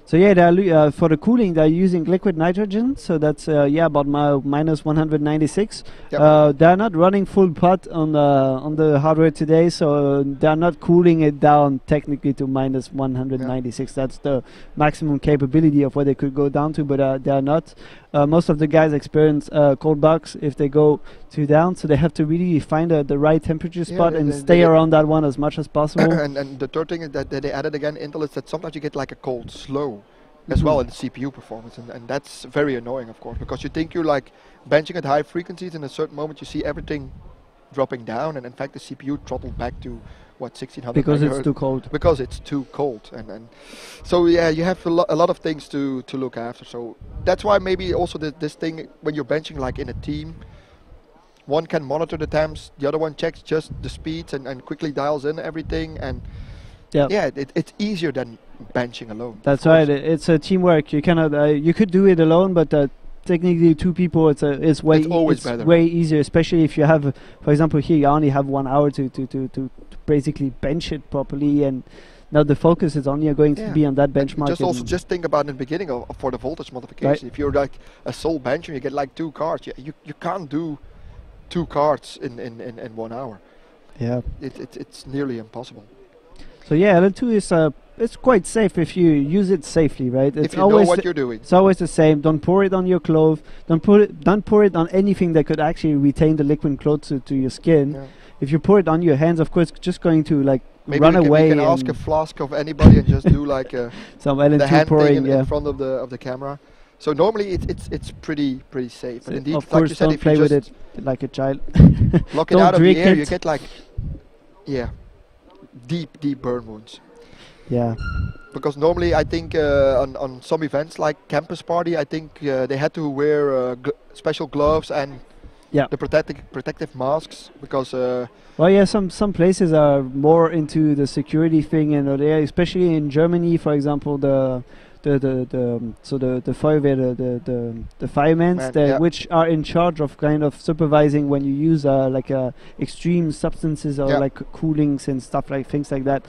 So yeah, they're for the cooling they're using liquid nitrogen. So that's about minus 196. Yep. They're not running full pot on the hardware today, so they're not cooling it down technically to minus 196. That's the maximum capability of what they could go down to, but they're not. Most of the guys experience cold box if they go too down, so they have to really find the right temperature spot and stay around that one as much as possible. and the third thing is that they added again, Intel, is that sometimes you get like a cold slow as well in the CPU performance, and that's very annoying, of course, because you think you're like benching at high frequencies, and at a certain moment you see everything dropping down, and in fact the CPU throttled back to what, 1600 because megahertz, it's too cold. Because it's too cold, and so yeah, you have a lot of things to look after. So that's why maybe also this thing, when you're benching like in a team, one can monitor the temps, the other one checks just the speeds and quickly dials in everything, and Yeah, it's easier than benching alone. That's right. It's a teamwork. You cannot. You could do it alone, but technically 2 people. It's always better. Way easier, especially if you have, for example, here you only have 1 hour to basically bench it properly, and now the focus is only going to be on that benchmark. Just think about in the beginning for the voltage modification. If you're like a sole bencher, you get like 2 cards. You can't do 2 cards in 1 hour. Yeah, it's nearly impossible. So yeah, LN2 is it's quite safe if you use it safely, right? If you know what you're doing. It's always the same. Don't pour it on your clothes. Don't pour it on anything that could actually retain the liquid close to your skin. Yeah. If you pour it on your hands, of course, it's just going to like run away. Maybe you can ask a flask of anybody and just do like some LN2 the hand pouring thing in front of the camera. So normally it's pretty safe. But indeed, of course, you said, don't if play you with it like a child. Lock it out of the air, you get like deep burn wounds. Yeah. Because normally I think on some events like Campus Party, I think they had to wear special gloves and the protective masks because. Well, yeah, some places are more into the security thing, and especially in Germany, for example, the Feuerwehr, the firemen, which are in charge of kind of supervising when you use extreme substances or like coolings and stuff like things like that.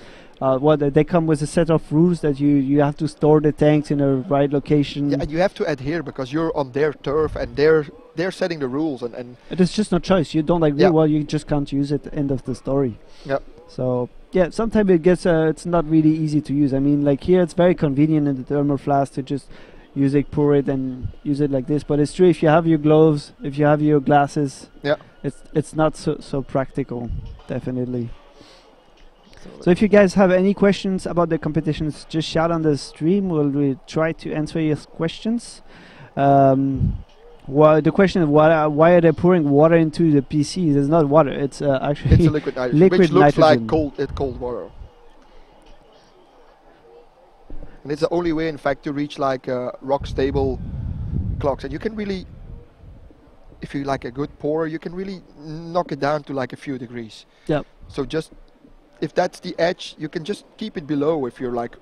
They come with a set of rules that you have to store the tanks in a right location. Yeah, and you have to adhere because you're on their turf and they're setting the rules and it is just no choice. You don't well, you just can't use it. End of the story. Yeah. So yeah, sometimes it gets it's not really easy to use. I mean, like here it's very convenient in the thermal flask to just use it, pour it, and use it like this. But it's true if you have your gloves, if you have your glasses, it's not so practical, definitely. So if you guys have any questions about the competitions, just shout on the stream. We'll try to answer your questions. The question of why are they pouring water into the PCs? It's not water. It's actually it's a liquid nitrogen, which looks like cold water. And it's the only way, in fact, to reach like rock stable clocks. And you can really, if you like a good pourer, you can really knock it down to like a few degrees. Yeah. So just if that's the edge, you can just keep it below if you're like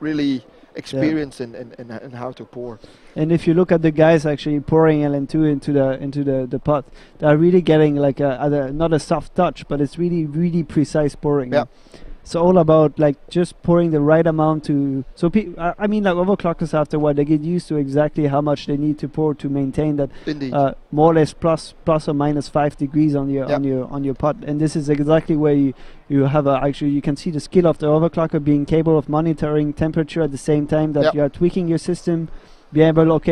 really experienced in how to pour. And if you look at the guys actually pouring LN2 into the pot, they're really getting like not a soft touch, but it's really precise pouring. Yeah. It's all about like just pouring the right amount to. So I mean, like overclockers after a while, they get used to exactly how much they need to pour to maintain that. Indeed. More or less plus or minus 5 degrees on your pot, and this is exactly where you have actually you can see the skill of the overclocker being capable of monitoring temperature at the same time that you are tweaking your system. Be able,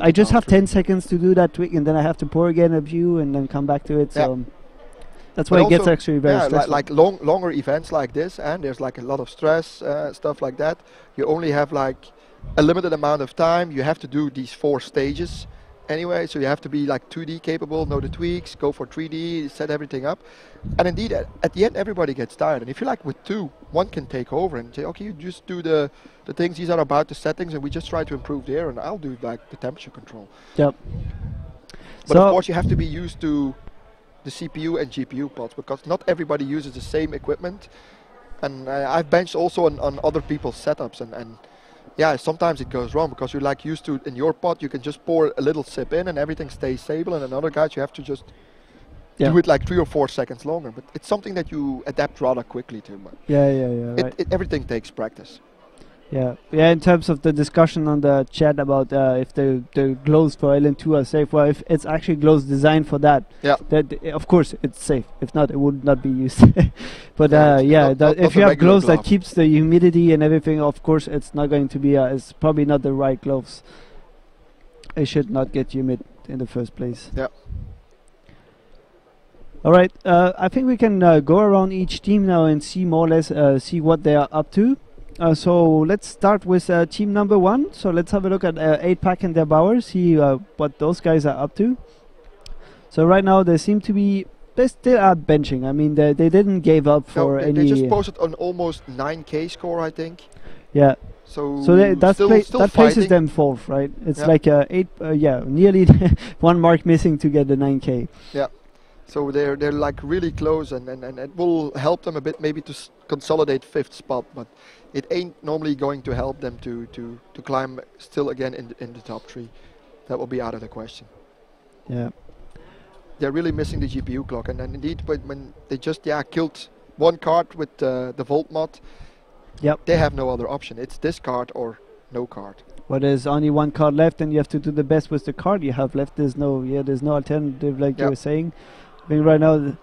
I just have 10 seconds to do that tweak, and then I have to pour again a few, and then come back to it. So. That's why it gets actually very stressful. Like longer events like this, and there's like a lot of stress, stuff like that. You only have like a limited amount of time. You have to do these 4 stages anyway, so you have to be like 2D capable, know the tweaks, go for 3D, set everything up. And indeed, at the end, everybody gets tired. And if you like with 2, one can take over and say, okay, you just do the things. These are about the settings, and we just try to improve there, and I'll do like the temperature control. Yep. But of course, you have to be used to the CPU and GPU pods, because not everybody uses the same equipment, and I've benched also on other people's setups, and yeah, sometimes it goes wrong because you're like used to in your pot you can just pour a little sip in and everything stays stable, and in other guys you have to just do it like 3 or 4 seconds longer. But it's something that you adapt rather quickly to. Everything takes practice. Yeah, in terms of the discussion on the chat about if the gloves for LN2 are safe, well, if it's actually gloves designed for that, that of course it's safe. If not, it would not be used. But if you have gloves that keeps the humidity and everything, of course it's not going to be. It's probably not the right gloves. It should not get humid in the first place. Yeah. All right, I think we can go around each team now and see more or less see what they are up to. So let's start with team number 1. So let's have a look at 8pack and their Bauer, see what those guys are up to. So right now they seem to be, they still are benching. I mean, they didn't give up for any. They just posted an almost 9K score, I think. Yeah. So that places them 4th, right? It's like nearly 1 mark missing to get the 9K. Yeah. So they're like really close, and it will help them a bit maybe to consolidate 5th spot, but it ain't normally going to help them to climb still again in the top 3. That will be out of the question. Yeah. They're really missing the GPU clock, and indeed when they just killed one card with the Volt mod, they have no other option. It's this card or no card. Well, there's only one card left, and you have to do the best with the card you have left. There's no alternative, like you were saying. I think right now,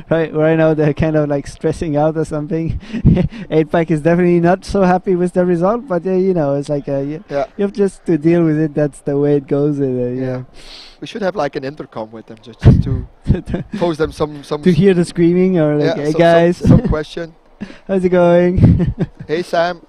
right now they're kind of like stressing out or something. 8pack is definitely not so happy with the result, but you know, it's like you have just to deal with it. That's the way it goes. Yeah. We should have like an intercom with them just to pose them some to hear the screaming or like, hey guys, some question. How's it going? Hey Sam.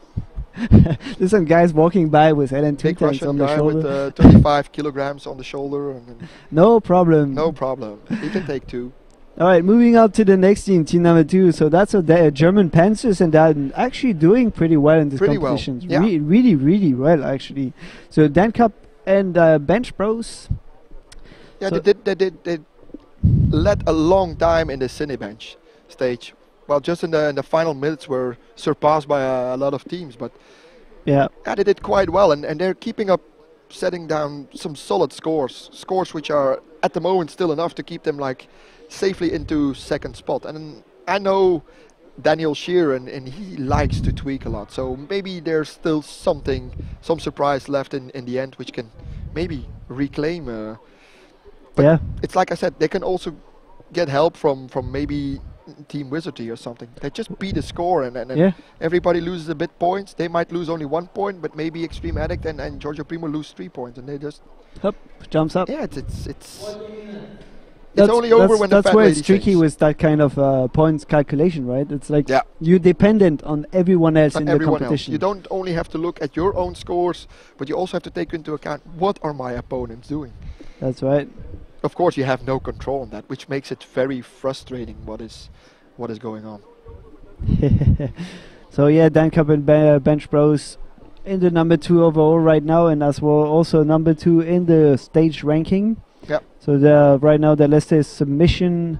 There's some guys walking by with LN2 tanks on the shoulder. With 35 kilograms on the shoulder. And no problem. No problem. He can take 2. All right, moving on to the next team number 2. So that's a German Panzers, and they're actually doing pretty well in this competition. Well. Yeah. Really, really well, actually. So Dan Cup and Bench Bros. Yeah, so they led a long time in the Cinebench stage. Well, just in the final minutes were surpassed by a lot of teams, but they did quite well, and they're keeping up, setting down some solid scores which are at the moment still enough to keep them like safely into 2nd spot. And I know Daniel Sheeran, and he likes to tweak a lot, so maybe there's still some surprise left in the end, which can maybe reclaim. But it's like I said, they can also get help from maybe Team Wizardry or something. They just beat the score, and everybody loses a bit points. They might lose only 1 point, but maybe Extreme Addict and Giorgio Primo lose 3 points, and they just jumps up. Yeah, it's only over when the that's where it's tricky with that kind of points calculation, right? It's like you're dependent on everyone else in the competition. You don't only have to look at your own scores, but you also have to take into account what are my opponents doing. That's right. Of course, you have no control on that, which makes it very frustrating. What is going on? So yeah, Dan Cup and Bench Bros in the number 2 overall right now, and as well also number 2 in the stage ranking. Yeah. So right now the latest submission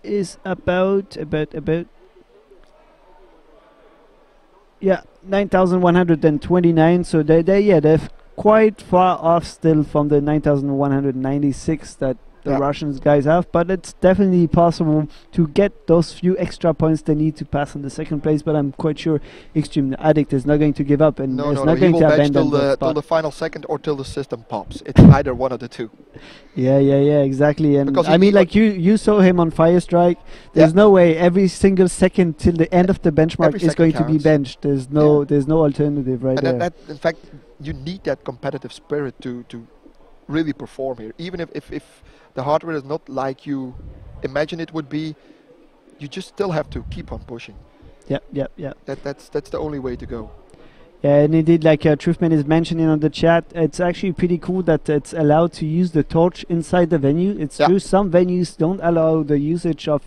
is about 9,129. So they're quite far off still from the 9,196 that the Russians guys have, but it's definitely possible to get those few extra points they need to pass on the 2nd place. But I'm quite sure Extreme Addict is not going to give up, and no, not going to abandon till the final second or till the system pops. It's either one of the 2. Yeah, exactly. And I mean, like you saw him on Fire Strike. There's no way every single second till the end of the benchmark is going to be benched. There's no alternative there. That in fact, you need that competitive spirit to really perform here. Even if the hardware is not like you imagine it would be, you just still have to keep on pushing. Yeah. That's the only way to go. Yeah, and indeed, like Truthman is mentioning on the chat, it's actually pretty cool that it's allowed to use the torch inside the venue. It's true, some venues don't allow the usage of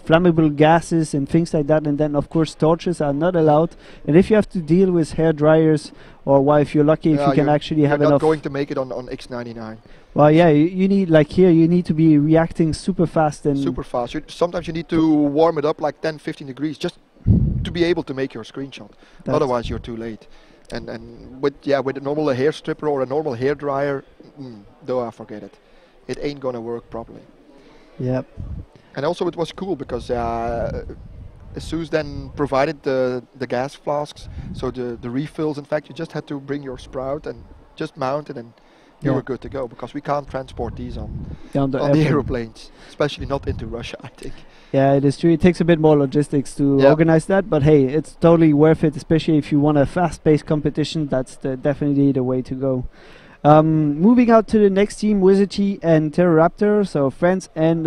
flammable gases and things like that, and then of course torches are not allowed. And if you have to deal with hair dryers, or if you're lucky, if you can actually have enough. You're not going to make it on X99. Well, yeah, you need, like here, you need to be reacting super fast. And super fast. Sometimes you need to warm it up like 10-15 degrees just to be able to make your screenshot. Otherwise, you're too late. And with a normal hair stripper or a normal hair dryer, I forget it. It ain't gonna work properly. Yep. And also, it was cool because ASUS then provided the gas flasks, so the refills. In fact, you just had to bring your sprout and just mount it, and you were good to go, because we can't transport these on the aeroplanes, especially not into Russia, I think. Yeah, it is true. It takes a bit more logistics to organize that, but hey, it's totally worth it, especially if you want a fast-paced competition. That's definitely the way to go. Moving out to the next team, Wizardry and Terroraptor, so friends and...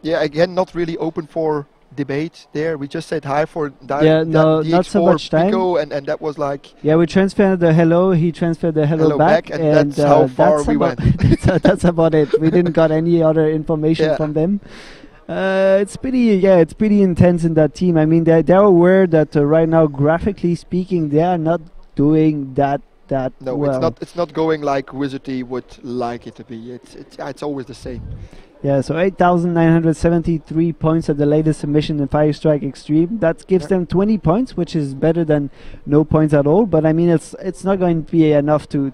again, not really open for debate there. We just said hi for not so much time. Pico, and that was like... Yeah, we transferred the hello, he transferred the hello back, and that's how far we went. That's about it. We didn't got any other information from them. It's pretty intense in that team. I mean, they're aware that right now, graphically speaking, they are not doing that that No, well. it's not going like Wizardy would like it to be. It's always the same. Yeah, so 8,973 points at the latest submission in Fire Strike Extreme. That gives them 20 points, which is better than no points at all. But I mean, it's not going to be enough to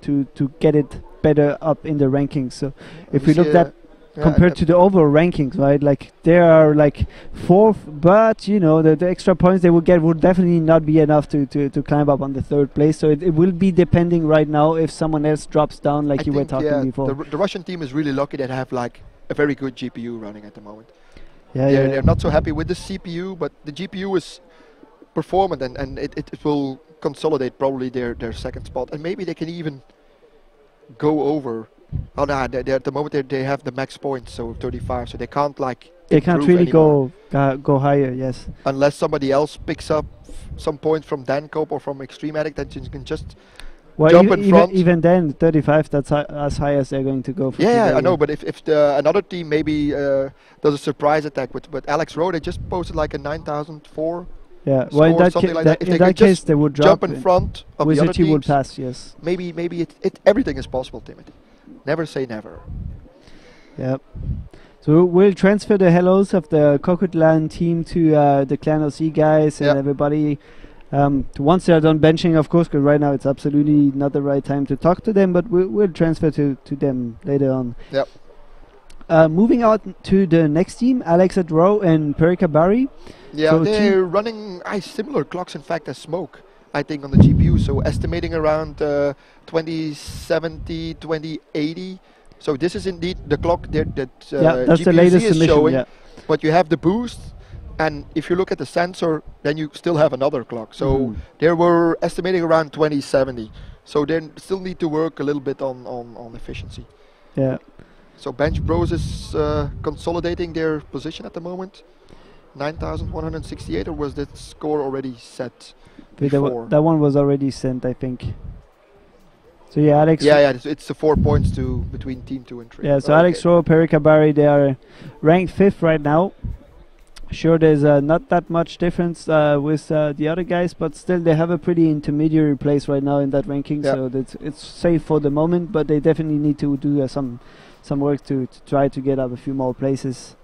get it better up in the rankings. So if we look at compared to the overall rankings, right, like they are like 4th, but you know the extra points they would get would definitely not be enough to climb up on the 3rd place. So it will be depending right now if someone else drops down, like you were talking before. The Russian team is really lucky that have like a very good GPU running at the moment. They're not so happy with the CPU, but the GPU is performant, and it will consolidate probably their 2nd spot, and maybe they can even go over. Oh no, they're at the moment they have the max points, so 35, so they can't like they can't really go higher, yes, unless somebody else picks up some points from Dankop or from Extreme Addict, that you can just jump in front. Even then, 35, that's as high as they're going to go for. Yeah, I know, but if another team maybe does a surprise attack with Alex Rowe, they just posted like a 9,004. Yeah, well, in that case, they would jump in front of the other teams. Would pass, yes. Maybe everything is possible, Timothy. Never say never. Yep. So we'll transfer the hellos of the Coquetland team to the Clan OC guys and everybody. Once they're done benching, of course, because right now it's absolutely not the right time to talk to them, but we'll transfer to them later on. Yep. Moving out to the next team, Alex at Row and Perika Barry. Yeah, so they're running similar clocks, in fact, as Smoke, I think, on the GPU. So estimating around 2070, 2080. So this is indeed the clock that that's GPU the latest is showing. Yeah. But you have the boost, and if you look at the sensor, then you still have another clock. So they were estimating around 2070. So they still need to work a little bit on efficiency. Yeah. So Bench Bros is consolidating their position at the moment. 9,168, or was that score already set before? That one was already sent, I think. So yeah, Alex. Yeah, it's the 4 points between team 2 and 3. Yeah, so Alex Rowe, Perika Barry, they are ranked 5th right now. Sure, there's not that much difference with the other guys, but still they have a pretty intermediary place right now in that ranking. So it's safe for the moment, but they definitely need to do some work to try to get up a few more places.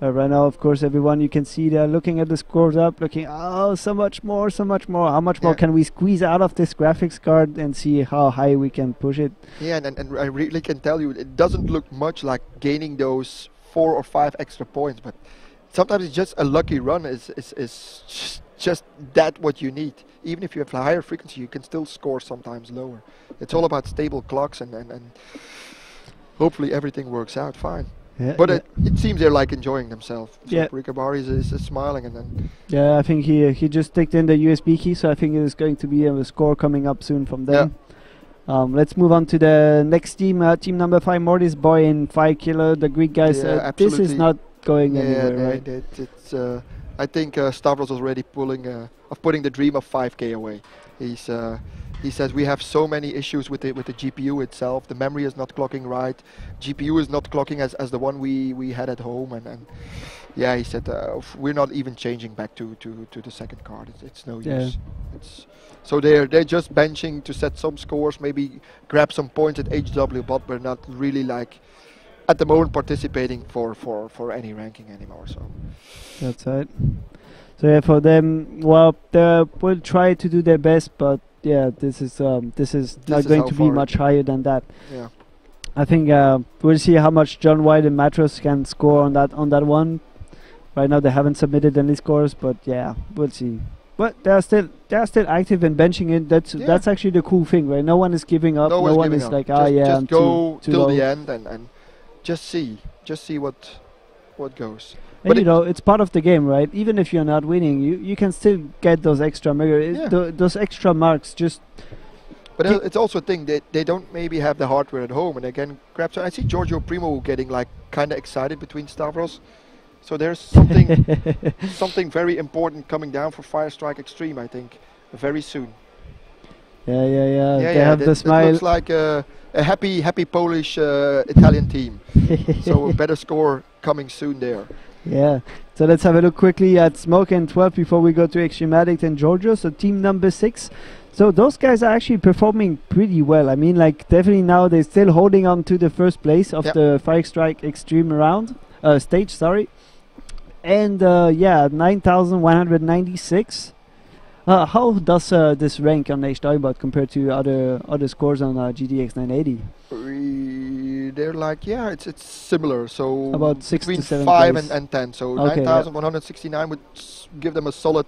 Right now, of course, everyone you can see they're looking at the scores up, looking, so much more. How much more can we squeeze out of this graphics card and see how high we can push it? Yeah, and I really can tell you, it doesn't look much like gaining those 4 or 5 extra points, but sometimes it's just a lucky run is just that what you need. Even if you have a higher frequency, you can still score sometimes lower. It's all about stable clocks, and hopefully everything works out fine. Yeah, but it seems they're like enjoying themselves. So yeah. Ricabari is smiling, and then I think he just ticked in the USB key, so I think there's going to be a score coming up soon from them. Let's move on to the next team, team number 5, Mortis Boy and 5 Killer, the Greek guys. This is not going anywhere, right? It's I think Stavros was already putting the dream of 5K away. He says we have so many issues with the GPU itself. The memory is not clocking right. GPU is not clocking as the one we had at home, and he said we're not even changing back to the second card. It's no use. So they're just benching to set some scores, maybe grab some points at HW, but we're not really like at the moment participating for any ranking anymore. So that's right. So yeah, for them, well, they will try to do their best, but this is not going to be much higher than that. Yeah, I think we'll see how much John White and Matros can score on that one. Right now they haven't submitted any scores, but we'll see. But they are still active and benching it. That's actually the cool thing, right? No one is giving up. No one is like, just go till the end and just see what goes. And but it's part of the game, right? Even if you're not winning, you can still get those extra those extra marks. But it's also a thing that they don't maybe have the hardware at home, and again, grab. So I see Giorgio Primo getting like kind of excited between Stavros. So there's something very important coming down for Fire Strike Extreme, I think, very soon. They have the smile. It looks like a happy Polish Italian team. So a better score coming soon there. Yeah. So let's have a look quickly at Smoke and 12 before we go to Extreme Addict and Giorgio. So team number 6. So those guys are actually performing pretty well. I mean, like, definitely now they're still holding on to the first place of the Fire Strike Extreme round stage. Sorry. And yeah, 9,196. How does this rank on HDIBot compared to other scores on GTX 980? They're like, yeah, it's similar. So about 6 between to 7 5 place. and 10. So Okay, 9,169 would give them a solid.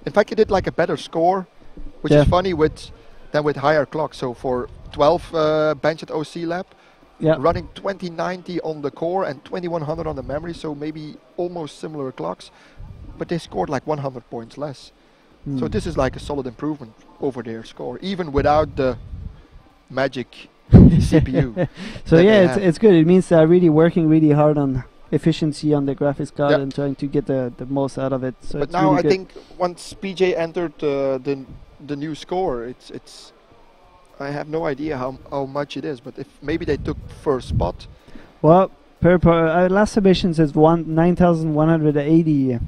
In fact, you did like a better score, which is funny than with higher clocks. So for 12 bench at OC Lab, running 2090 on the core and 2100 on the memory, so maybe almost similar clocks, but they scored like 100 points less. So this is like a solid improvement over their score, even without the magic CPU. So yeah, it's good. It means they're really working really hard on efficiency on the graphics card and trying to get the most out of it. So but now really I think once PJ entered the new score, it's I have no idea how much it is, but if maybe they took first spot. Well, per last submission says 9,180.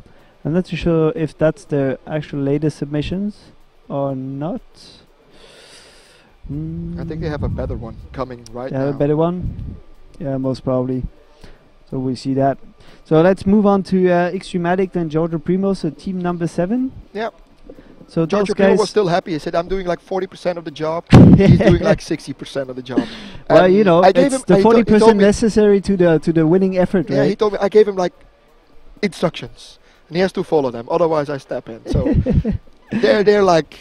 I'm not too sure if that's the actual latest submissions or not. I think they have a better one coming right now. They have a better one? Yeah, most probably. So we see that. So let's move on to Extreme Addict and Giorgio Primo, so team number 7. Yeah. So Giorgio those guys was still happy. He said, I'm doing like 40% of the job. He's doing like 60% of the job. Well, you know, it's the 40% he necessary to the winning effort, yeah, right? he told me, I gave him like instructions. And he has to follow them, otherwise I step in. So they're like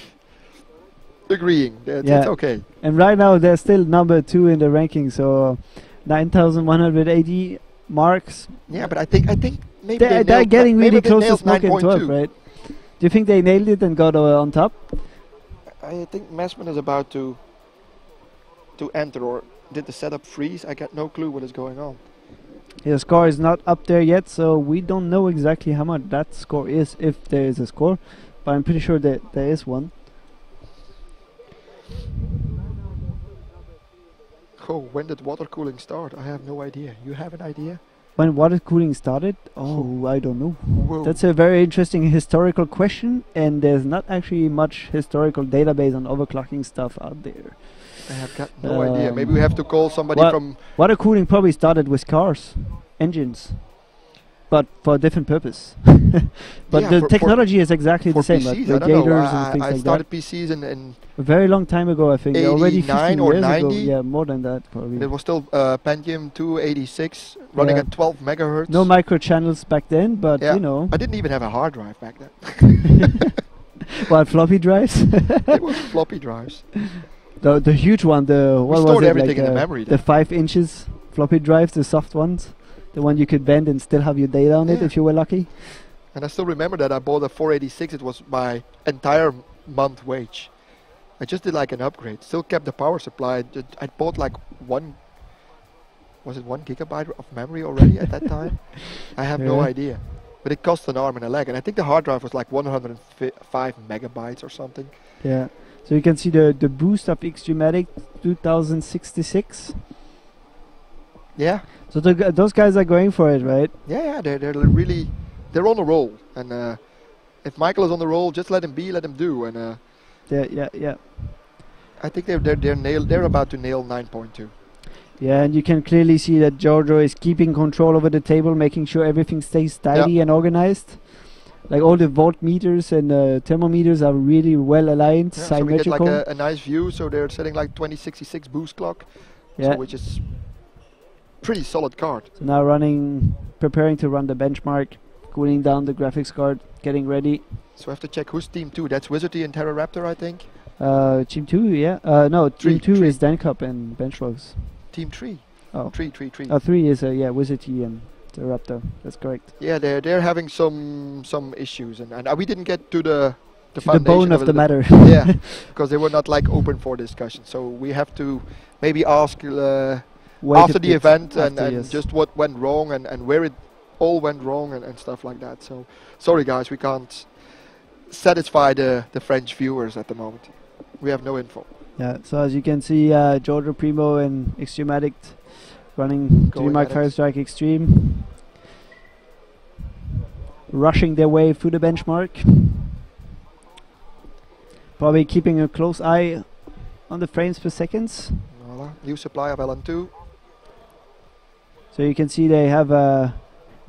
agreeing. It's okay. And right now they're still number 2 in the ranking, so 9,180 marks. Yeah, but I think maybe they're getting really close to Smoke and 12, 9.2. right? Do you think they nailed it and got on top? I think Messman is about to enter, or did the setup freeze? I got no clue what is going on. His score is not up there yet, so we don't know exactly how much that score is, if there is a score, but I'm pretty sure that there is one. Oh, when did water cooling start? I have no idea. You have an idea? When water cooling started? Oh, I don't know. Whoa. That's a very interesting historical question, and there's not actually much historical database on overclocking stuff out there. I have got no idea. Maybe we have to call somebody from... Water cooling probably started with cars, engines, but for a different purpose. But the technology is exactly the same, like radiators and things like that. I started PCs in a very long time ago, I think. Already 15 or years 90. ago. Yeah, more than that probably. It was still Pentium 286 running at 12 megahertz. No micro channels back then, but you know. I didn't even have a hard drive back then. What, floppy drives? It was floppy drives. The huge one, what was it? Everything like in the memory. The 5 inches floppy drives, the soft ones, the one you could bend and still have your data on it if you were lucky. And I still remember that I bought a 486. It was my entire month wage. I just did like an upgrade. Still kept the power supply. I bought like 1 gigabyte of memory already at that time? I have no idea. But it cost an arm and a leg. And I think the hard drive was like 105 megabytes or something. Yeah. So you can see the boost of Extreme Addict 2066. Yeah. So those guys are going for it, right? Yeah, they're really on a roll. And if Michael is on the roll, just let him be, let him do. And yeah. I think they're about to nail 9.2. Yeah, and you can clearly see that Giorgio is keeping control over the table, making sure everything stays tidy and organized. Like all the voltmeters and thermometers are really well aligned, symmetrical. So we get like a nice view. So they're setting like 2066 boost clock, which is pretty solid card. So now preparing to run the benchmark, cooling down the graphics card, getting ready. So I have to check who's team 2. That's Wizardy and Terra Raptor, I think. Team 2, yeah. No, team 2 is Dancop and Benchlogs. Team 3. Oh, 3. 3 is Wizardy and the Raptor. That's correct. Yeah, they're having some issues, and we didn't get to the bone of the matter. Yeah, because they were not like open for discussion. So we have to maybe ask after the event and just what went wrong and where it all went wrong and stuff like that. So sorry guys, we can't satisfy the French viewers at the moment. We have no info. Yeah, so as you can see, Giorgio Primo and Extreme Addict running DreamHack Fire Strike Extreme. rushing their way through the benchmark. Probably keeping a close eye on the frames per seconds. Voila. New supply of LN2. So you can see they have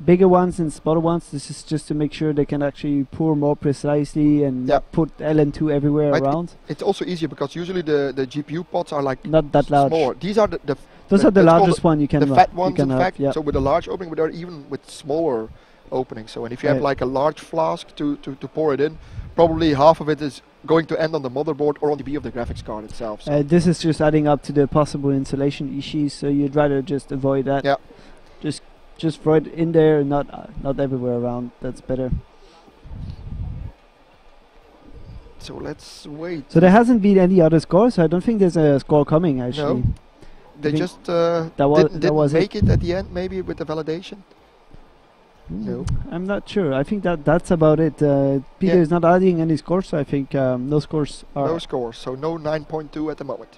bigger ones and smaller ones. This is just to make sure they can actually pour more precisely and not put LN2 everywhere around. It's also easier because usually the GPU pods are like not that large. Smaller. These are those are the largest one you can. The fat ones, in have, fact. So with a large opening, but they're even with smaller openings. So and if you have like a large flask to pour it in, probably half of it is going to end on the motherboard or on the B of the graphics card itself. So this is just adding up to the possible insulation issues. So you'd rather just avoid that. Yeah. Just throw it in there, not everywhere around. That's better. So let's wait. So there hasn't been any other scores. So I don't think there's a score coming actually. No. They just didn't make it at the end, maybe with the validation. No. I'm not sure. I think that's about it. Peter is not adding any scores, so I think no scores are. No scores, so no 9.2 at the moment.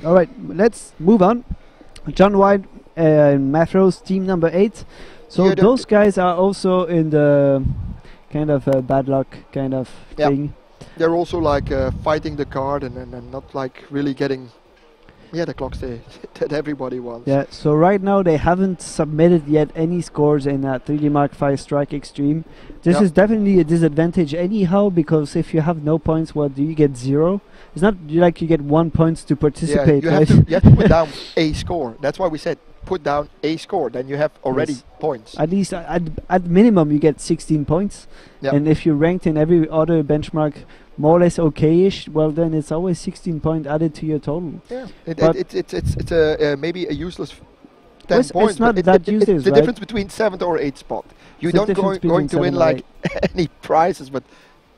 All right, let's move on. John White and Mathros, team number 8. So those guys are also in the kind of bad luck kind of thing. They're also like fighting the card and not like really getting the clocks that everybody wants. Yeah, so right now they haven't submitted yet any scores in 3D Mark V Strike Extreme. This is definitely a disadvantage anyhow, because if you have no points, what do you get? 0? It's not like you get 1 point to participate. Yeah, you have to put down a score. That's why we said put down a score, then you have already points. At least at minimum you get 16 points. And if you're ranked in every other benchmark more or less okay-ish, well then it's always 16 points added to your total. Yeah, it's a maybe a useless 10 points. It's not that useless, the difference between 7th or 8th spot. You don't going to win like any prizes, but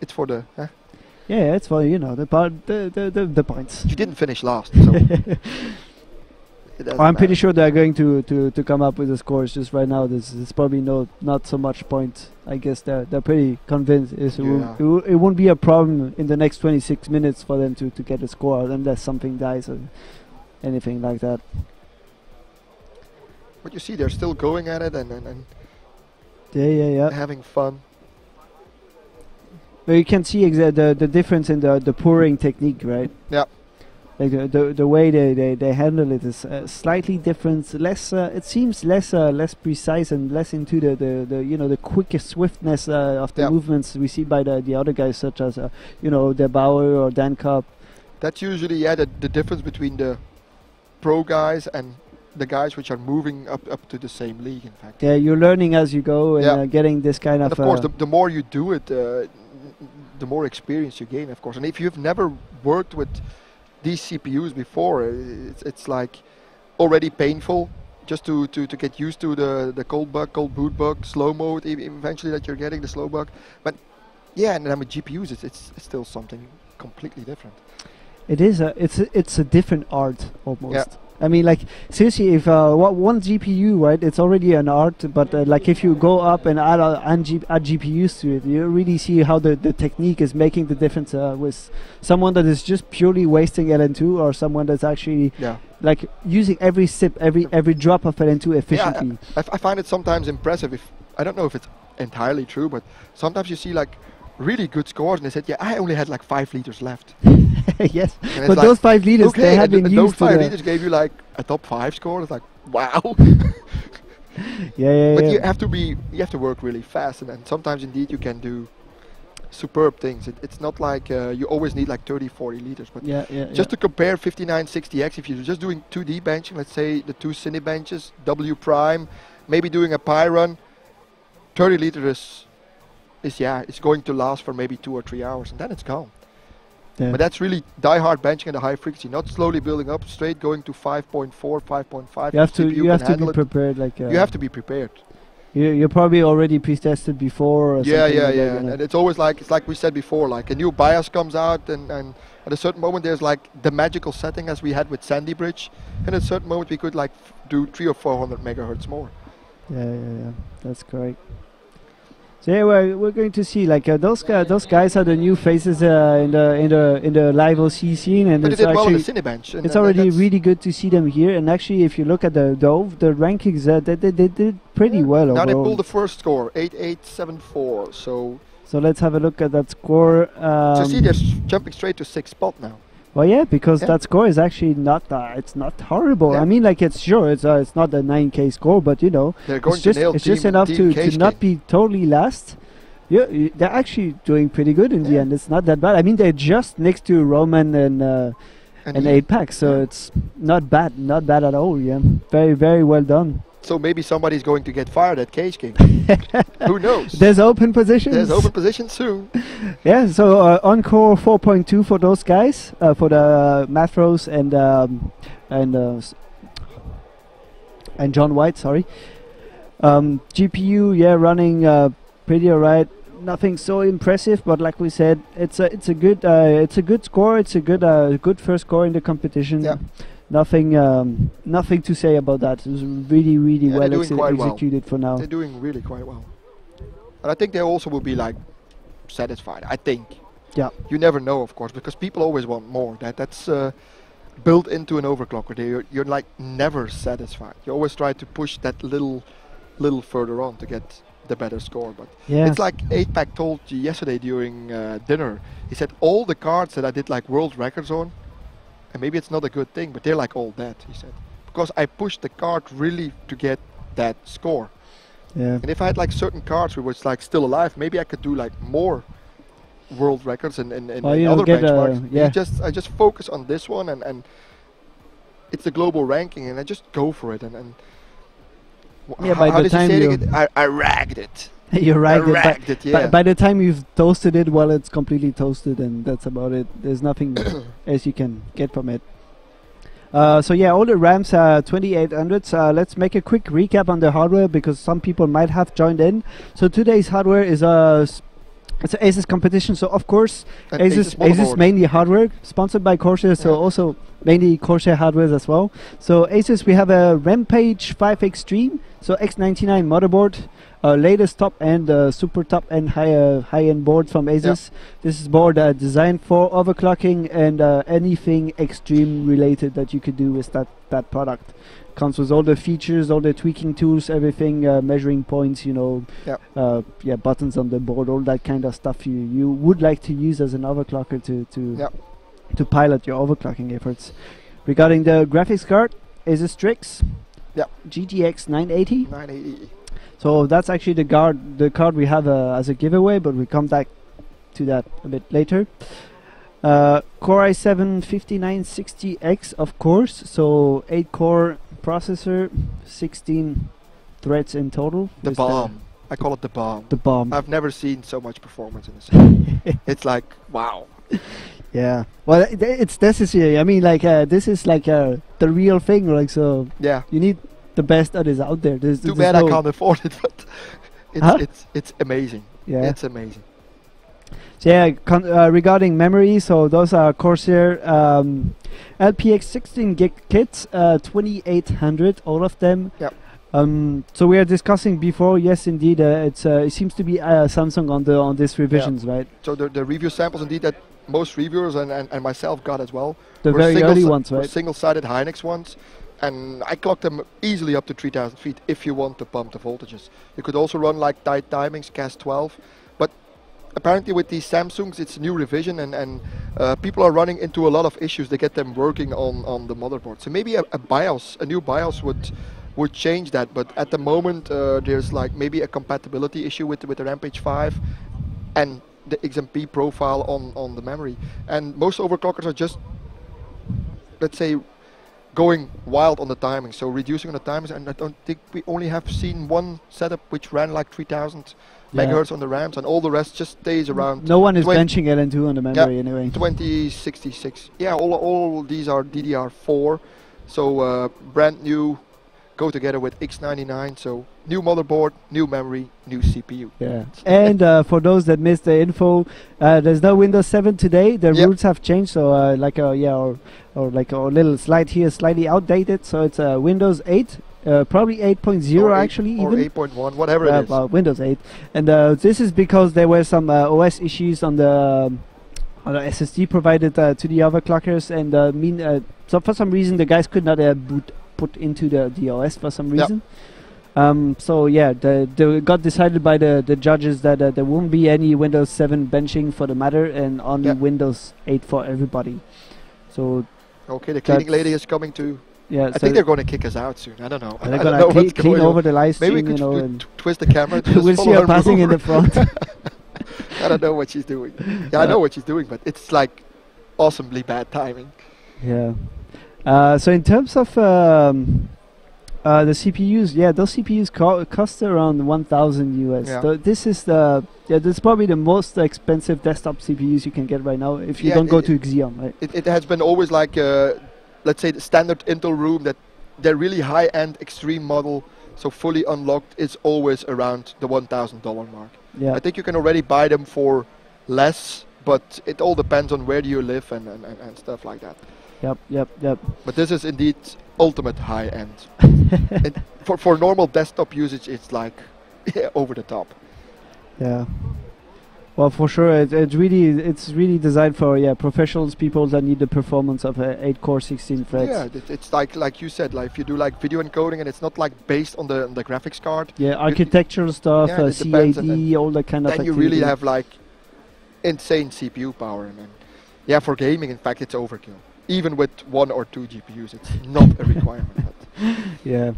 it's for the. Yeah, it's for the points. You didn't finish last, so. I'm pretty sure they're going to come up with the scores just right now. There's probably not so much point. I guess they're pretty convinced it won't be a problem in the next 26 minutes for them to get a score unless something dies or anything like that. But you see, they're still going at it and having fun. But you can see the difference in the pouring technique, right? Yeah. Like the way they handle it is slightly different, less it seems less precise and less into the quickest swiftness of the movements we see by the other guys, such as De Bauer or Dan Cobb. That's usually the difference between the pro guys and the guys which are moving up to the same league. In fact, you're learning as you go and getting this kind and of. Of course, the more you do it, the more experience you gain. Of course, and if you've never worked with these CPUs before, it's like already painful just to get used to the cold boot bug, slow mode, eventually that you're getting the slow bug. But and then with GPUs, it's still something completely different. It is it's a different art almost. I mean, like, seriously, if one GPU, right, it's already an art, but like if you go up and add GPUs to it, you really see how the technique is making the difference with someone that is just purely wasting LN2 or someone that's actually like using every sip, every drop of LN2 efficiently. Yeah, I find it sometimes impressive. I don't know if it's entirely true, but sometimes you see like really good scores and they said, I only had like 5 liters left. Yes, but like those 5 liters, they have been used. Those 5 liters gave you like a top 5 score. It's like, wow. But you have to work really fast, and sometimes indeed you can do superb things. It's not like you always need like 30-40 liters, but just to compare 5960X, if you're just doing 2D benching, let's say the 2 Cine benches, W prime, maybe doing a pi run, 30 liters it's going to last for maybe 2 or 3 hours, and then it's gone. But that's really die-hard benching at a high frequency, not slowly building up, straight going to 5.4, 5.5. You have to be prepared. Like you have to be prepared. You're probably already pre-tested before. Or And it's always like we said before, like a new BIOS comes out, and at a certain moment there's like the magical setting as we had with Sandy Bridge, and at a certain moment we could like do 300 or 400 megahertz more. Yeah, that's correct. So yeah, we're going to see like those guys are the new faces in the live OC scene, and but it's they did well on actually the Cinebench. it's already really good to see them here. And actually, if you look at the rankings, they did pretty well now overall. they pulled the first score, 8874. So let's have a look at that score. so see, they're jumping straight to 6th spot now. Well, yeah, because that score is actually not it's not horrible. I mean, like it's not a 9K score, but you know, they're going to nail it's just enough to not be totally last. Yeah, they're actually doing pretty good in the end. It's not that bad. I mean, they're just next to Roman and 8-Pack, so it's not bad at all. Yeah, very, very well done. So maybe somebody's going to get fired at Cage King. Who knows? There's open positions. There's open positions soon. Yeah, so Encore 4.2 for those guys, for the Mathros and John White. Sorry. GPU, yeah, running pretty alright. Nothing so impressive, but like we said, it's a good score. It's a good first score in the competition. Yeah. Nothing to say about that. It was really, really well executed for now. They're doing really quite well. And I think they also will be like satisfied. I think. Yeah. You never know, of course, because people always want more. That's built into an overclocker. You're like never satisfied. You always try to push that little further on to get the better score. But it's like 8-Pack told you yesterday during dinner. He said all the cards that I did like world records on. And maybe it's not a good thing, but they're like all that, he said. Because I pushed the card really to get that score. Yeah. And if I had like certain cards which was like still alive, maybe I could do like more world records and other benchmarks. I just focus on this one and it's the global ranking and I just go for it and by the time I ragged it. You ragged it, yeah. By the time you've toasted it, well, it's completely toasted, and that's about it. There's nothing else you can get from it. So yeah, all the RAMs are 2800s. Let's make a quick recap on the hardware because some people might have joined in. So today's hardware is it's an ASUS competition, so of course ASUS mainly hardware, sponsored by Corsair, so also mainly Corsair hardware as well. So ASUS, we have a Rampage 5 Extreme, so X99 motherboard, latest top end, super top end high-end board from ASUS. This is board designed for overclocking and anything extreme related that you could do with that product. Comes with all the features, all the tweaking tools, everything, measuring points, you know, buttons on the board, all that kind of stuff you would like to use as an overclocker to pilot your overclocking efforts. Regarding the graphics card, ASUS Strix, GTX 980. So that's actually the card we have as a giveaway, but we come back to that a bit later. Core i7 5960X, of course, so 8-core processor, 16 threads in total. The bomb. I call it the bomb. The bomb. I've never seen so much performance in a system. It's like, wow. Yeah. Well, it's necessary. I mean, like, this is like the real thing, like, so. Yeah. You need the best that is out there. Too bad I can't afford it, but it's amazing. Yeah. It's amazing. So yeah, regarding memory, so those are Corsair LPX 16 gig kits, 2800, all of them. Yep. So we are discussing before. Yes, indeed, it seems to be Samsung on these revisions, right? So the review samples, indeed, that most reviewers and myself got as well. The very early ones, right? Single-sided Hynix ones. And I clocked them easily up to 3000 feet if you want to pump the voltages. You could also run like tight timings, CAS 12. But apparently with these Samsungs, it's a new revision and people are running into a lot of issues. They get them working on the motherboard. So maybe a new BIOS would change that. But at the moment, there's like maybe a compatibility issue with the Rampage 5 and the XMP profile on the memory. And most overclockers are just, let's say, going wild on the timing, so reducing on the timings, and I don't think we only have seen one setup which ran like 3000 megahertz on the RAMs, and all the rest just stays around. No one is benching LN2 on the memory anyway. 2066. Yeah, all these are DDR4, so brand new, go together with X99, so new motherboard, new memory, new CPU. Yeah. And for those that missed the info, there's no Windows 7 today. The rules have changed, so or like our little slide here, slightly outdated. So it's Windows 8 probably 8.0 actually, or even 8.1, whatever it is. Well, Windows 8, and this is because there were some OS issues on the SSD provided to the overclockers, and so for some reason the guys could not put into the OS for some reason. So yeah, they got decided by the judges that there won't be any Windows 7 benching for the matter, and only Windows 8 for everybody. So okay, the cleaning lady is coming to. Yeah, I think they're going to kick us out soon. I don't know. They're going to clean over the live stream. Maybe we could and twist the camera. we'll see her passing in the front. I don't know what she's doing. Yeah, I know what she's doing, but it's like awesomely bad timing. Yeah. So in terms of the CPUs, those CPUs cost around 1,000 US. Yeah. This is this is probably the most expensive desktop CPUs you can get right now if you don't go to Xeon, right? It has been always like, let's say, the standard Intel room, that their really high-end extreme model, so fully unlocked, is always around the $1,000 mark. Yeah. I think you can already buy them for less, but it all depends on where you live and stuff like that. Yep. But this is indeed ultimate high-end. For normal desktop usage, it's like over the top. Yeah. Well, for sure, it's really designed for professionals, people that need the performance of a 8-core 16 threads. Yeah, it's like you said, like if you do like video encoding and it's not like based on the graphics card. Yeah, architectural stuff, CAD, all that kind of. Then you really have like insane CPU power, and yeah, for gaming, in fact, it's overkill. Even with 1 or 2 GPUs, it's not a requirement. Yeah.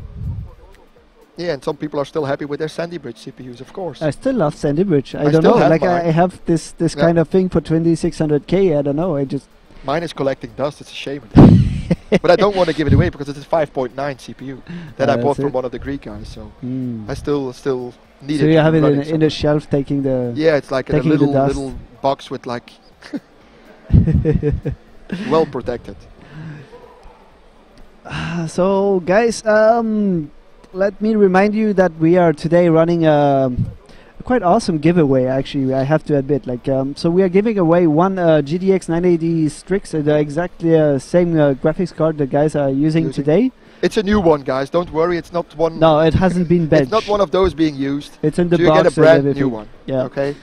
Yeah, and some people are still happy with their Sandy Bridge CPUs, of course. I still love Sandy Bridge. I don't know, like I have this kind of thing for 2600K. I don't know. Mine is collecting dust. It's a shame. But I don't want to give it away because it's a 5.9 CPU that I bought from one of the Greek guys. So I still need it. So you have it in a shelf, taking the. Yeah, it's like in a little box with like well protected. So guys, let me remind you that we are today running a quite awesome giveaway. Actually, I have to admit, so we are giving away one GTX 980 Strix, the exactly same graphics card the guys are using today. It's a new one, guys. Don't worry, it's not one. No, it hasn't been benched. It's not one of those being used. It's in the box. You get a brand new one. Yeah. Okay.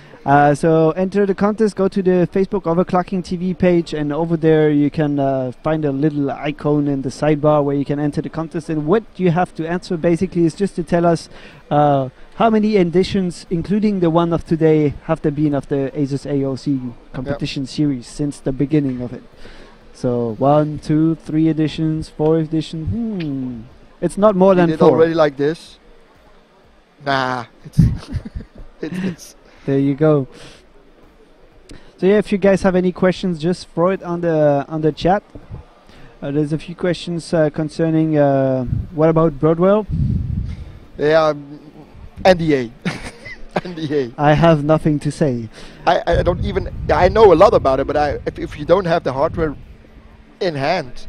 So enter the contest, go to the Facebook Overclocking-TV page, and over there you can find a little icon in the sidebar where you can enter the contest. And what you have to answer basically is just to tell us how many editions, including the one of today, have there been of the ASUS AOOC competition series since the beginning of it. So 1, 2, 3 editions, 4 editions. It's not more than 4. It already like this? Nah, it's There you go. So yeah, if you guys have any questions, just throw it on the chat. There's a few questions concerning what about Broadwell? Yeah, NDA. NDA. I have nothing to say. I don't even. I know a lot about it, but if you don't have the hardware in hand,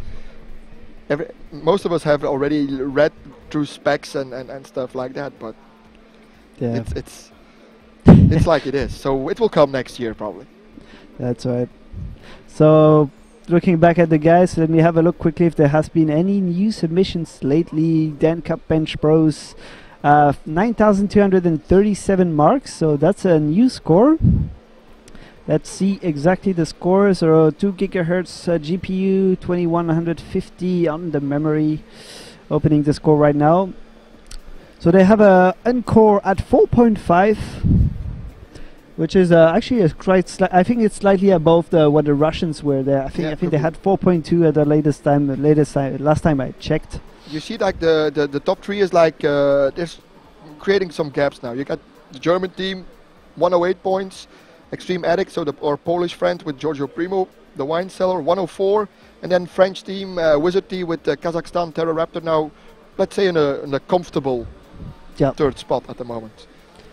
most of us have already read through specs and stuff like that. But yeah, it's like it is. So it will come next year probably. That's right. So looking back at the guys, let me have a look quickly if there has been any new submissions lately. Dan Cup Bench Pros, 9,237 marks. So that's a new score. Let's see exactly the scores. 2 gigahertz GPU, 2150 on the memory. Opening the score right now. So they have a Encore at 4.5, which is actually I think it's slightly above what the Russians were there. I think they had 4.2 at the last time I checked. You see, like the top 3 is like there's creating some gaps now. You got the German team, 108 points. Extreme Addict, so our Polish friend with Giorgio Primo, the wine cellar, 104, and then French team, Wizard T with Kazakhstan Terra Raptor now, let's say in a comfortable 3rd spot at the moment.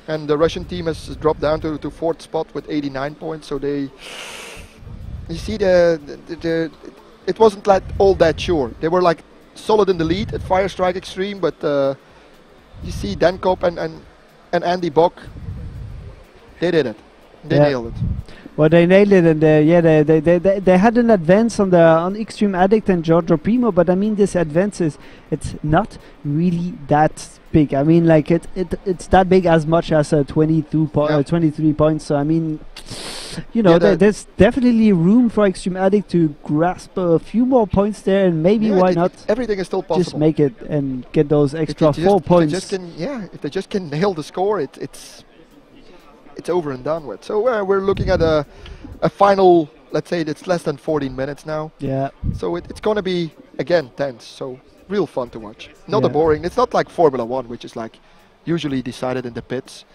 And the Russian team has dropped down to 4th spot with 89 points. So you see it wasn't like all that sure. They were like solid in the lead at Fire Strike Extreme, but you see Dankop and Andy Bock, they did it. They nailed it. Well, they nailed it, and they had an advance on Extreme Addict and Giorgio Primo, but I mean this advance it's not really that big. I mean, like it's that big as much as 23 points. So I mean, you know, there's definitely room for Extreme Addict to grasp a few more points there, and maybe why not? Everything is still possible. Just make it and get those extra 4 points. If they just can nail the score, it's over and done with. So we're looking at a final, let's say it's less than 14 minutes now. Yeah. So it's going to be, again, tense. So real fun to watch. Not a boring. It's not like Formula 1, which is like usually decided in the pits.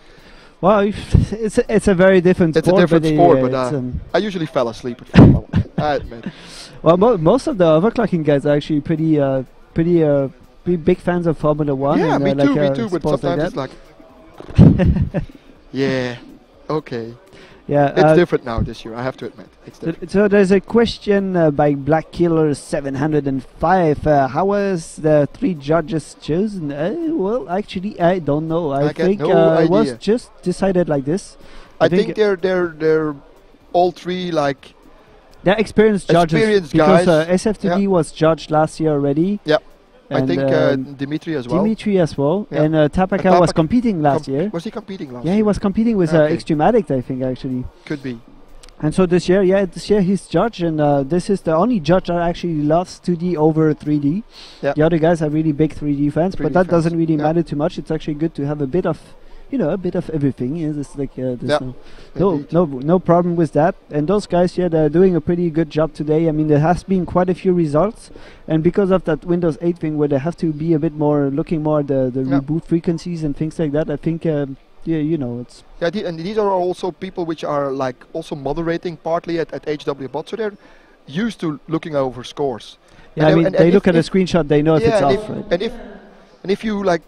Well, it's a very different sport. It's a different sport, but I usually fell asleep at Formula 1, I admit. Well, most of the overclocking guys are actually pretty big fans of Formula 1. Yeah, and, me too, but sometimes it's like... Yeah, okay. Yeah, it's different now this year, I have to admit. It's different. So there's a question by Black Killer 705. How was the 3 judges chosen? Well, actually, I don't know. I think it was just decided like this. I think they're all 3 like... They're experienced judges. Guys. Because SFTD was judged last year already. Yeah. I think Dimitri as well. Yeah. And Tapaka was competing last year. Was he competing last year? Yeah, he was competing with Extreme Addict, I think, actually. Could be. And so this year, he's judged, and this is the only judge that actually loves 2D over 3D. Yeah. The other guys are really big 3D fans, but that doesn't really matter too much. It's actually good to have a bit of, a bit of everything. It's like no problem with that. And those guys, they're doing a pretty good job today. I mean, there has been quite a few results, and because of that Windows 8 thing, where they have to be a bit more looking more at the reboot frequencies and things like that, I think. It's... Yeah, and these are also people which are like also moderating partly at HWBot, so they're used to looking over scores. Yeah, and they look at a screenshot, they know if it's off. Right? And if you like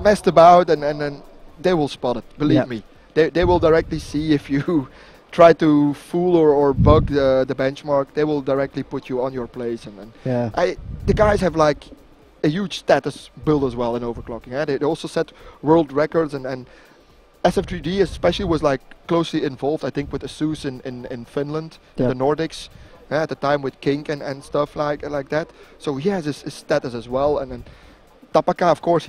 messed about, and they will spot it. Believe me, they will directly see if you try to fool or bug the benchmark. They will directly put you on your place, and the guys have like a huge status build as well in overclocking. They also set world records, and SF3D especially was like closely involved, I think, with ASUS in Finland, in the Nordics, at the time with Kink and stuff like that. So he has his status as well. And then Tapaka, of course,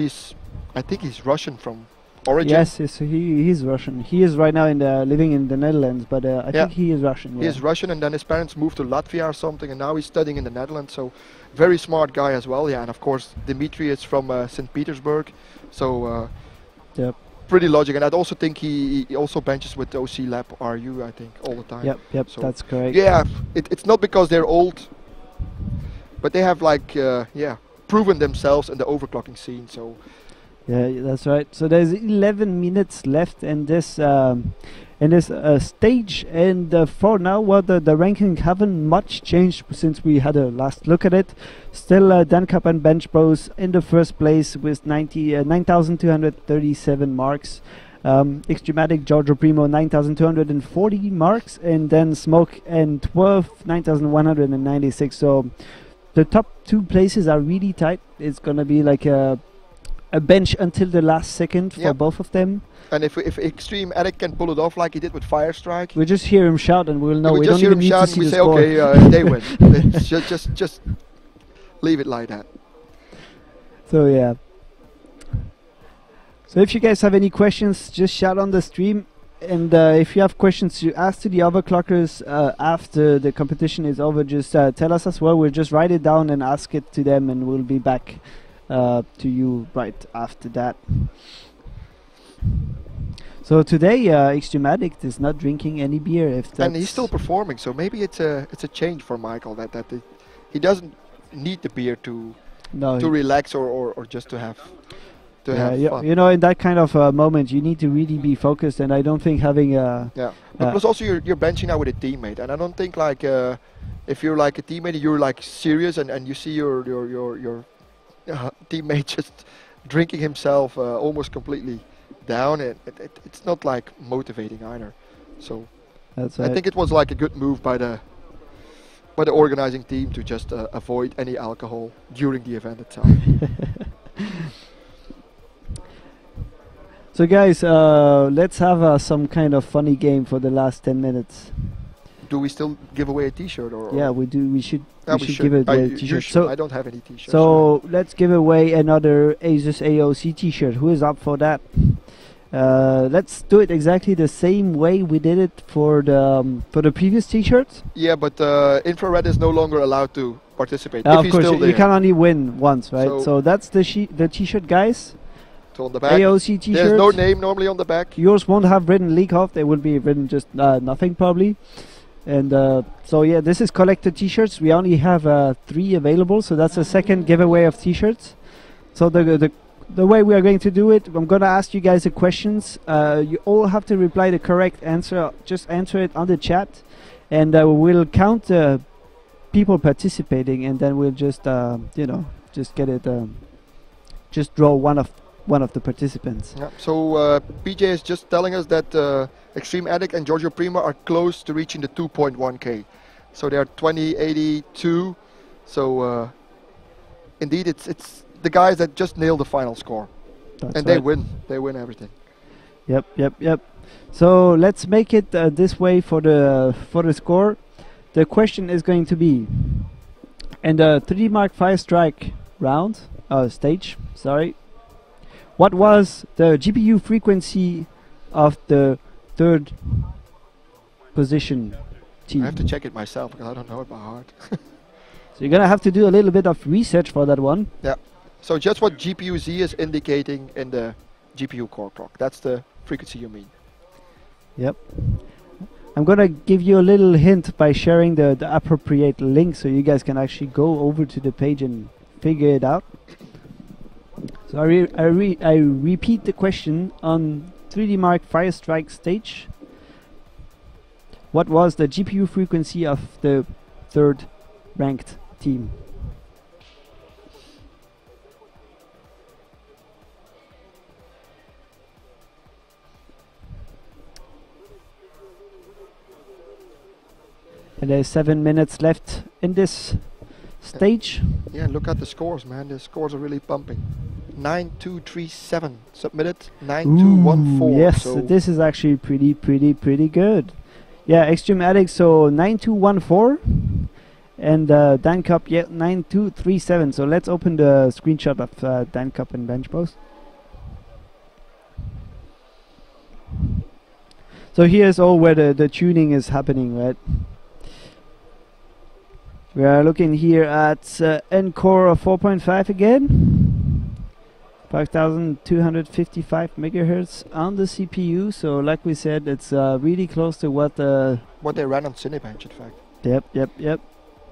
I think he's Russian from origin. Yes, he's Russian. He is right now living in the Netherlands, but I think he is Russian. He is Russian, and then his parents moved to Latvia or something, and now he's studying in the Netherlands. So very smart guy as well. Yeah, and of course Dimitri is from St. Petersburg, so pretty logic. And I also think he also benches with the OC Lab RU, I think, all the time. Yep, so that's correct. Yeah, it's not because they're old, but they have like proven themselves in the overclocking scene. So. Yeah, that's right. So there's 11 minutes left in this stage, and for now, the ranking haven't much changed since we had a last look at it. Still, Dancap and Bench Bros in the first place with 9,237 marks. Extrematic Giorgio Primo 9,240 marks, and then Smoke and 9,196. So the top 2 places are really tight. It's gonna be like a bench until the last second for both of them. And if Extreme Addict can pull it off like he did with Firestrike, we just hear him shout and we'll know. We don't even need to see the say, score. Okay, they win. just leave it like that. So yeah. So if you guys have any questions, just shout on the stream. And if you have questions to ask to the overclockers after the competition is over, just tell us as well. We'll just write it down and ask it to them, and we'll be back to you right after that. So today, Extreme Addict is not drinking any beer. And he's still performing, so maybe it's a change for Michael that he doesn't need the beer to relax or just to have fun. In that kind of moment, you need to really be focused, and I don't think having but plus also you're benching now with a teammate, and I don't think like if you're like a teammate, you're like serious, and you see your teammate just drinking himself almost completely down. It's not like motivating either. So that's right. I think it was like a good move by the organizing team to just avoid any alcohol during the event itself. So guys, let's have some kind of funny game for the last 10 minutes. Do we still give away a T-shirt or? Yeah, we do. We should. Yeah, we should give away a you T-shirt. should. So I don't have any T-shirts. So let's give away another ASUS AOOC T-shirt. Who is up for that? Let's do it exactly the same way we did it for the previous T-shirts. Yeah, but infrared is no longer allowed to participate. Of course, you can only win once, right? So that's the T-shirt, guys. So on the back, AOOC T-shirt. There's no name normally on the back. Yours won't have written leak off. They will be written just nothing probably. And so yeah, this is collected T-shirts. We only have 3 available, so that's the second giveaway of T-shirts. So the way we are going to do it, I'm gonna ask you guys the questions. You all have to reply the correct answer. Just answer it on the chat, and we'll count the people participating, and then we'll just just get it, just draw one of the participants. Yeah. So PJ is just telling us that Extreme Addict and Giorgio Prima are close to reaching the 2.1k. So they are 2082. So indeed, it's the guys that just nailed the final score. That's and right. They win everything. Yep. So let's make it this way for the score. The question is going to be in the 3D Mark V Strike round stage. Sorry. What was the GPU frequency of the 3rd position team? I have to check it myself because I don't know it by heart. So you're gonna have to do a little bit of research for that one. Yeah. So just what GPU Z is indicating in the GPU core clock. That's the frequency you mean. Yep. I'm gonna give you a little hint by sharing the appropriate link so you guys can actually go over to the page and figure it out. So I repeat the question on 3D Mark Fire Strike stage. What was the GPU frequency of the 3rd ranked team? And there's 7 minutes left in this stage. Yeah, look at the scores, man. The scores are really pumping. 9237 submitted. 9214. Yes, so this is actually pretty good. Yeah, Extreme Addict, so 9214. And Dan Cup, yeah, 9237. So let's open the screenshot of Dan Cup and Bench Bros. So here's all where the tuning is happening, right? We are looking here at N-Core 4.5 again. 5255 megahertz on the CPU. So like we said, it's really close to what they ran on Cinebench, in fact. Yep.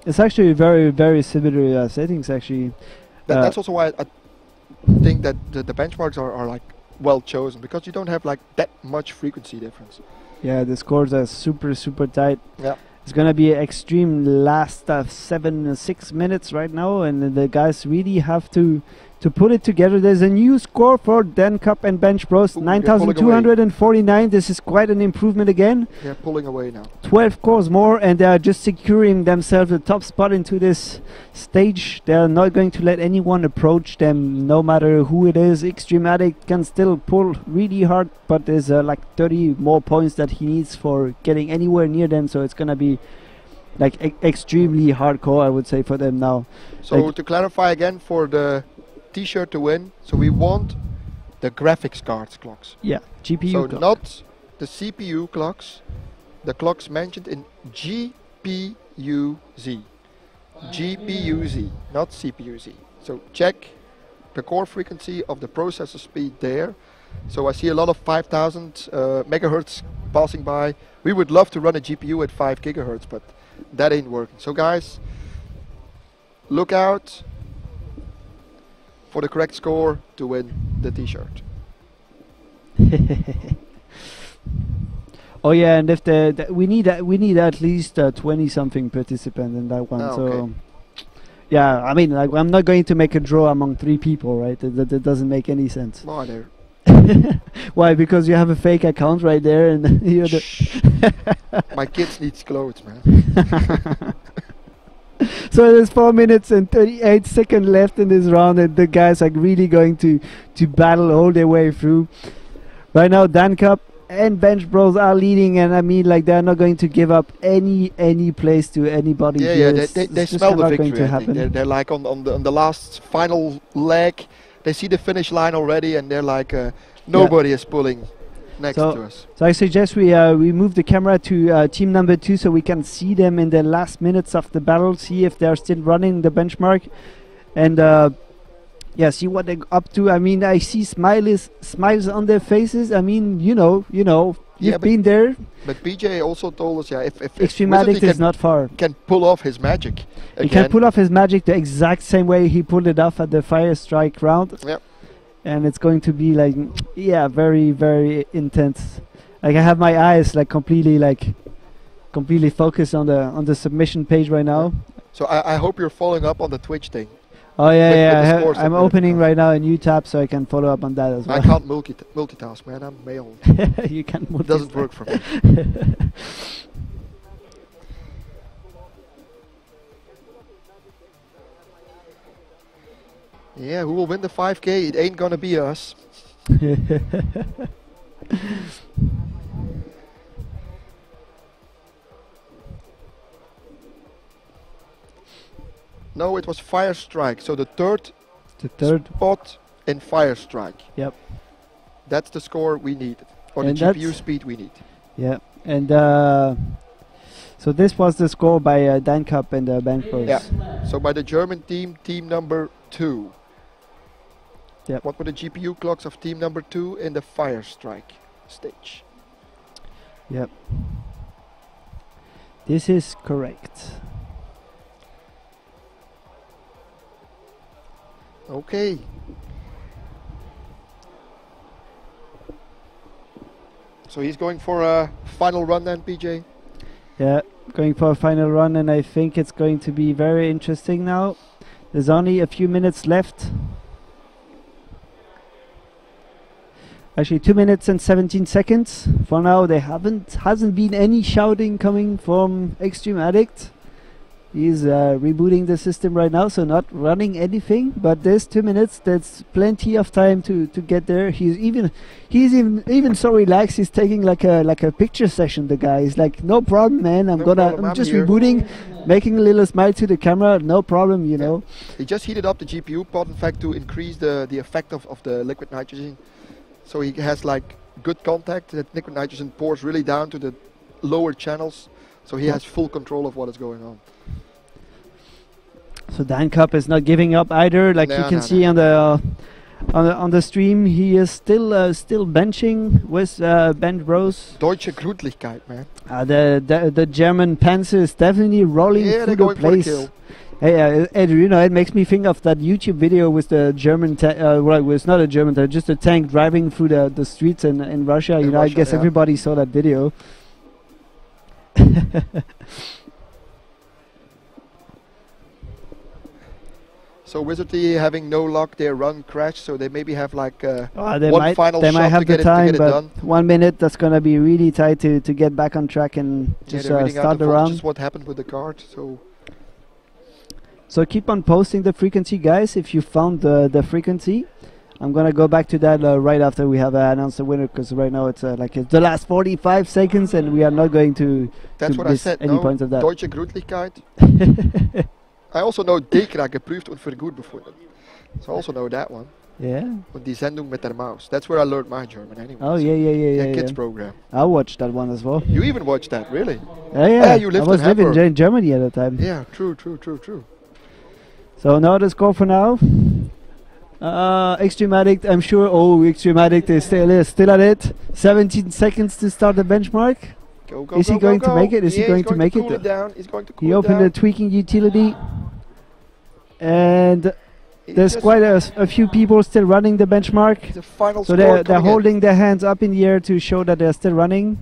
It's actually very similar settings, actually. That's also why I think that the benchmarks are like well chosen, because you don't have like that much frequency difference. Yeah, the scores are super tight. Yeah. It's gonna be extreme last 6 minutes right now, and the guys really have to put it together. There's a new score for Dan Cup and Bench Bros, 9,249. This is quite an improvement again. They're pulling away now. 12 cores more, and they are just securing themselves the top spot into this stage. They are not going to let anyone approach them, no matter who it is. Extreme Addict can still pull really hard, but there's like 30 more points that he needs for getting anywhere near them, so it's gonna be like extremely hardcore, I would say, for them now. So like to clarify again, for the T-shirt to win, so we want the graphics cards clocks. Yeah, GPU so clock. Not the CPU clocks, the clocks mentioned in GPU-Z. GPU-Z, not CPU-Z. So check the core frequency of the processor speed there. So I see a lot of 5000 megahertz passing by. We would love to run a GPU at 5 gigahertz, but that ain't working. So guys, look out for the correct score to win the T-shirt. Oh yeah, and if we need at least 20 something participants in that one. Oh, so okay. yeah, I mean, like, I'm not going to make a draw among 3 people, right? That doesn't make any sense. Why there? Why? Because you have a fake account right there, and you're my kids needs clothes, man. So there's 4 minutes and 38 seconds left in this round, and the guys are really going to battle all their way through. Right now, Dan Cup and Bench Bros are leading, and I mean, like, they're not going to give up any place to anybody. Yeah, they smell the victory. They're like on the last final leg. They see the finish line already, and they're like, nobody is pulling next to us. So I suggest we move the camera to team number 2 so we can see them in the last minutes of the battle, see if they're still running the benchmark, and yeah, see what they're up to. I mean, I see smiles on their faces. I mean, you know, you've been there. But BJ also told us, if Extreme Addict is not far. Can pull off his magic again. He can pull off his magic the exact same way he pulled it off at the Fire Strike round. Yep. And it's going to be like, yeah, very, very intense. Like, I have my eyes completely focused on the submission page right now. So I hope you're following up on the Twitch thing. Oh yeah, I'm opening right now a new tab so I can follow up on that as well. I can't multitask, man. I'm male. You can't multitask. It doesn't work for me. Yeah, who will win the 5K? It ain't gonna be us. No, it was Fire Strike. So the third spot in Fire Strike. Yep. That's the score we need, or and the GPU speed we need. Yeah, and so this was the score by Dan Cup and Bench Bros. Yeah. So by the German team number 2. Yep. What were the GPU clocks of team number 2 in the Fire Strike stage? Yep. This is correct. Okay. So he's going for a final run then, PJ? Yeah, going for a final run, and I think it's going to be very interesting now. There's only a few minutes left. Actually, 2 minutes and 17 seconds. For now, there hasn't been any shouting coming from Extreme Addict. He's rebooting the system right now, so not running anything. But there's 2 minutes. There's plenty of time to get there. He's even so relaxed. He's taking like a picture session. The guy is like, no problem, man. I'm just rebooting, making a little smile to the camera. No problem, you know. He just heated up the GPU pod, in fact, to increase the effect of the liquid nitrogen. So he has like good contact. That liquid nitrogen pours really down to the lower channels. So he has full control of what is going on. So Dan Cup is not giving up either. Like you can see on the stream, he is still benching with Bench Bros. Deutsche Gründlichkeit, man. The German Panzer is definitely rolling through the place. For the kill. Hey, you know, it makes me think of that YouTube video with the German well, it was not a German tank, just a tank driving through the streets in Russia. You know, I guess everybody saw that video. So Wizardry having no luck, their run crashed, so they maybe have like one final shot to get it done. 1 minute, that's going to be really tight to get back on track and just start the round. Just what happened with the card, So keep on posting the frequency, guys, if you found the frequency. I'm going to go back to that right after we have announced the winner, because right now it's it's the last 45 seconds and we are not going to miss any points of that. Deutsche Gründlichkeit. I also know Dekra geprüft und für gut befunden. So I also know that one. Yeah. Und die Sendung mit der Maus. That's where I learned my German anyway. Oh, yeah. Kids program. I watched that one as well. You even watched that, really? Yeah. You lived I was living in Germany at the time. Yeah, true. So now the score for now. Extreme Addict, I'm sure. Oh, Extreme Addict is still at it. 17 seconds to start the benchmark. Is he going to make it? Is he going to make it? He's going to cool he opened the tweaking utility. And there's quite a few people still running the benchmark. The final so they're holding their hands up in the air to show that they're still running.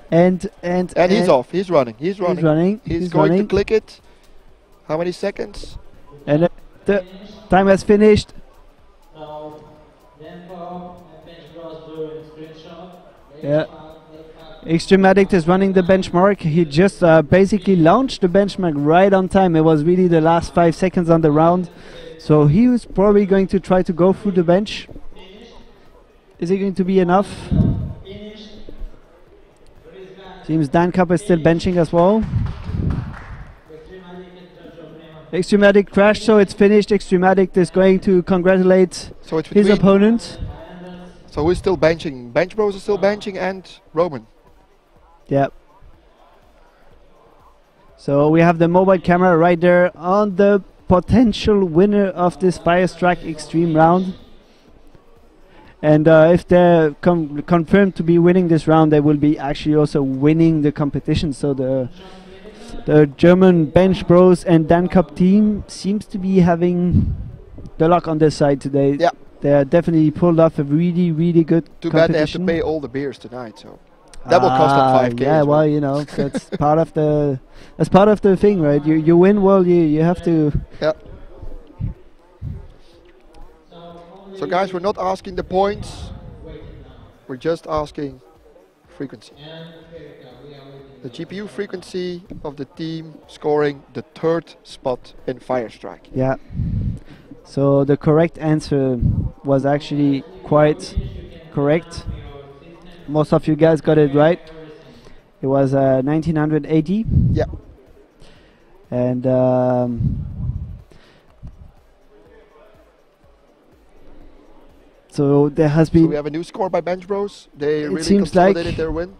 And he's off. He's running. He's going running. to click it. How many seconds? And the time has finished. Yeah. Extreme Addict is running the benchmark. He just basically launched the benchmark right on time. It was really the last 5 seconds on the round. So he was probably going to try to go through the bench. Is it going to be enough? Seems Dan Cup is still benching as well. Extrematic crashed, so it's finished. Extrematic is going to congratulate his opponent. So who's still benching? Bench Bros is still benching and Roman. Yep. So we have the mobile camera right there on the potential winner of this Firestrike Extreme round. And if they're confirmed to be winning this round, they will be actually also winning the competition. So the German Bench Bros and Dan Cup team seems to be having the luck on their side today. Yeah. They definitely pulled off a really, really good competition. Too bad they have to pay all the beers tonight, so that will cost them 5K. Yeah, well, you know, that's part of the thing, right? You win, well, you have to. Yeah. So guys, we're not asking the points. We're just asking frequency. The GPU frequency of the team scoring the 3rd spot in Firestrike. Yeah. So the correct answer was actually quite correct. Most of you guys got it right. It was 1980. Yeah. And so there has been. So we have a new score by Bench Bros. They really seems consolidated like their win.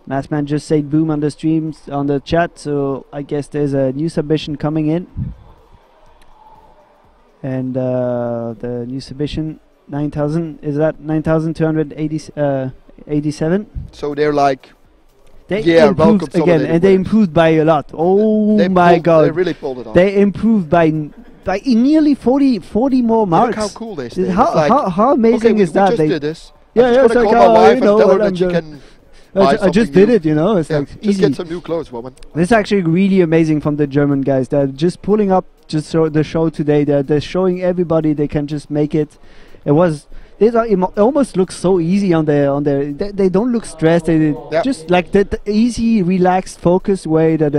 Massman just said boom on the streams on the chat, so I guess there's a new submission coming in. And the new submission 9,000 is that 9,287. So they're like, they improved again, and they improved by a lot. Oh my God! They really pulled it off. They improved by nearly 40 more marks. Look how cool they stayed. How amazing is that? We just did this. Yeah, it's like, call my wife and tell her that she can. I just did it, you know. It's like just easy. get some new clothes, woman. This is actually really amazing from the German guys. They're just pulling up the show today. They're showing everybody they can just make it. It almost looks so easy on their. They don't look stressed. They just like the easy, relaxed, focused way that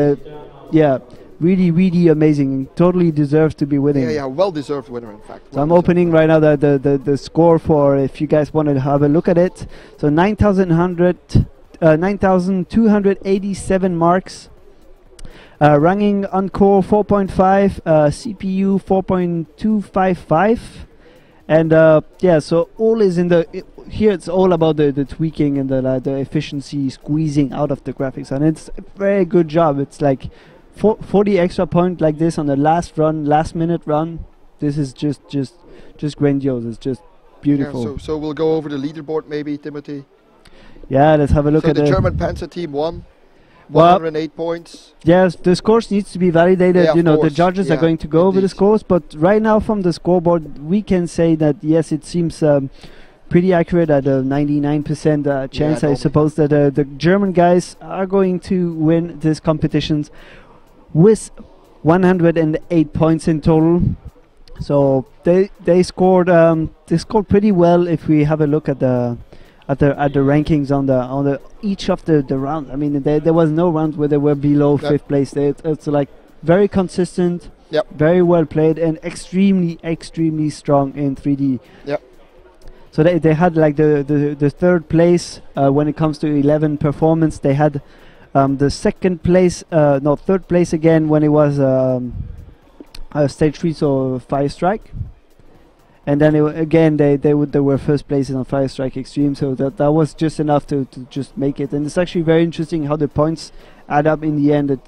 really, really amazing. Totally deserves to be winning. Yeah, well-deserved winner, in fact. So I'm opening right now the score for, if you guys want to have a look at it. So 9,287 marks. Running on core 4.5, CPU 4.255. And so all is in the here. It's all about the tweaking and the efficiency squeezing out of the graphics, and it's a very good job. It's like 40 extra point like this on the last minute run. This is just grandiose. It's just beautiful. Yeah, so we'll go over the leaderboard maybe, Timothy. Yeah, let's have a look at the German Panzer team won. 108 points. Yes, the scores needs to be validated. Yeah, you know, the judges are going to go over the scores, but right now from the scoreboard, we can say that yes, it seems pretty accurate at a 99% chance. I suppose that the German guys are going to win this competition with 108 points in total. So they scored pretty well. If we have a look at the rankings on the each of the rounds. I mean, there was no round where they were below 5th place. It's like very consistent, very well played, and extremely strong in 3D. Yep. So they had like the 3rd place when it comes to 11 performance. They had the 2nd place, 3rd place again when it was stage 3, so Firestrike. And then they were 1st places on Firestrike Extreme, so that was just enough to just make it. And it's actually very interesting how the points add up in the end. It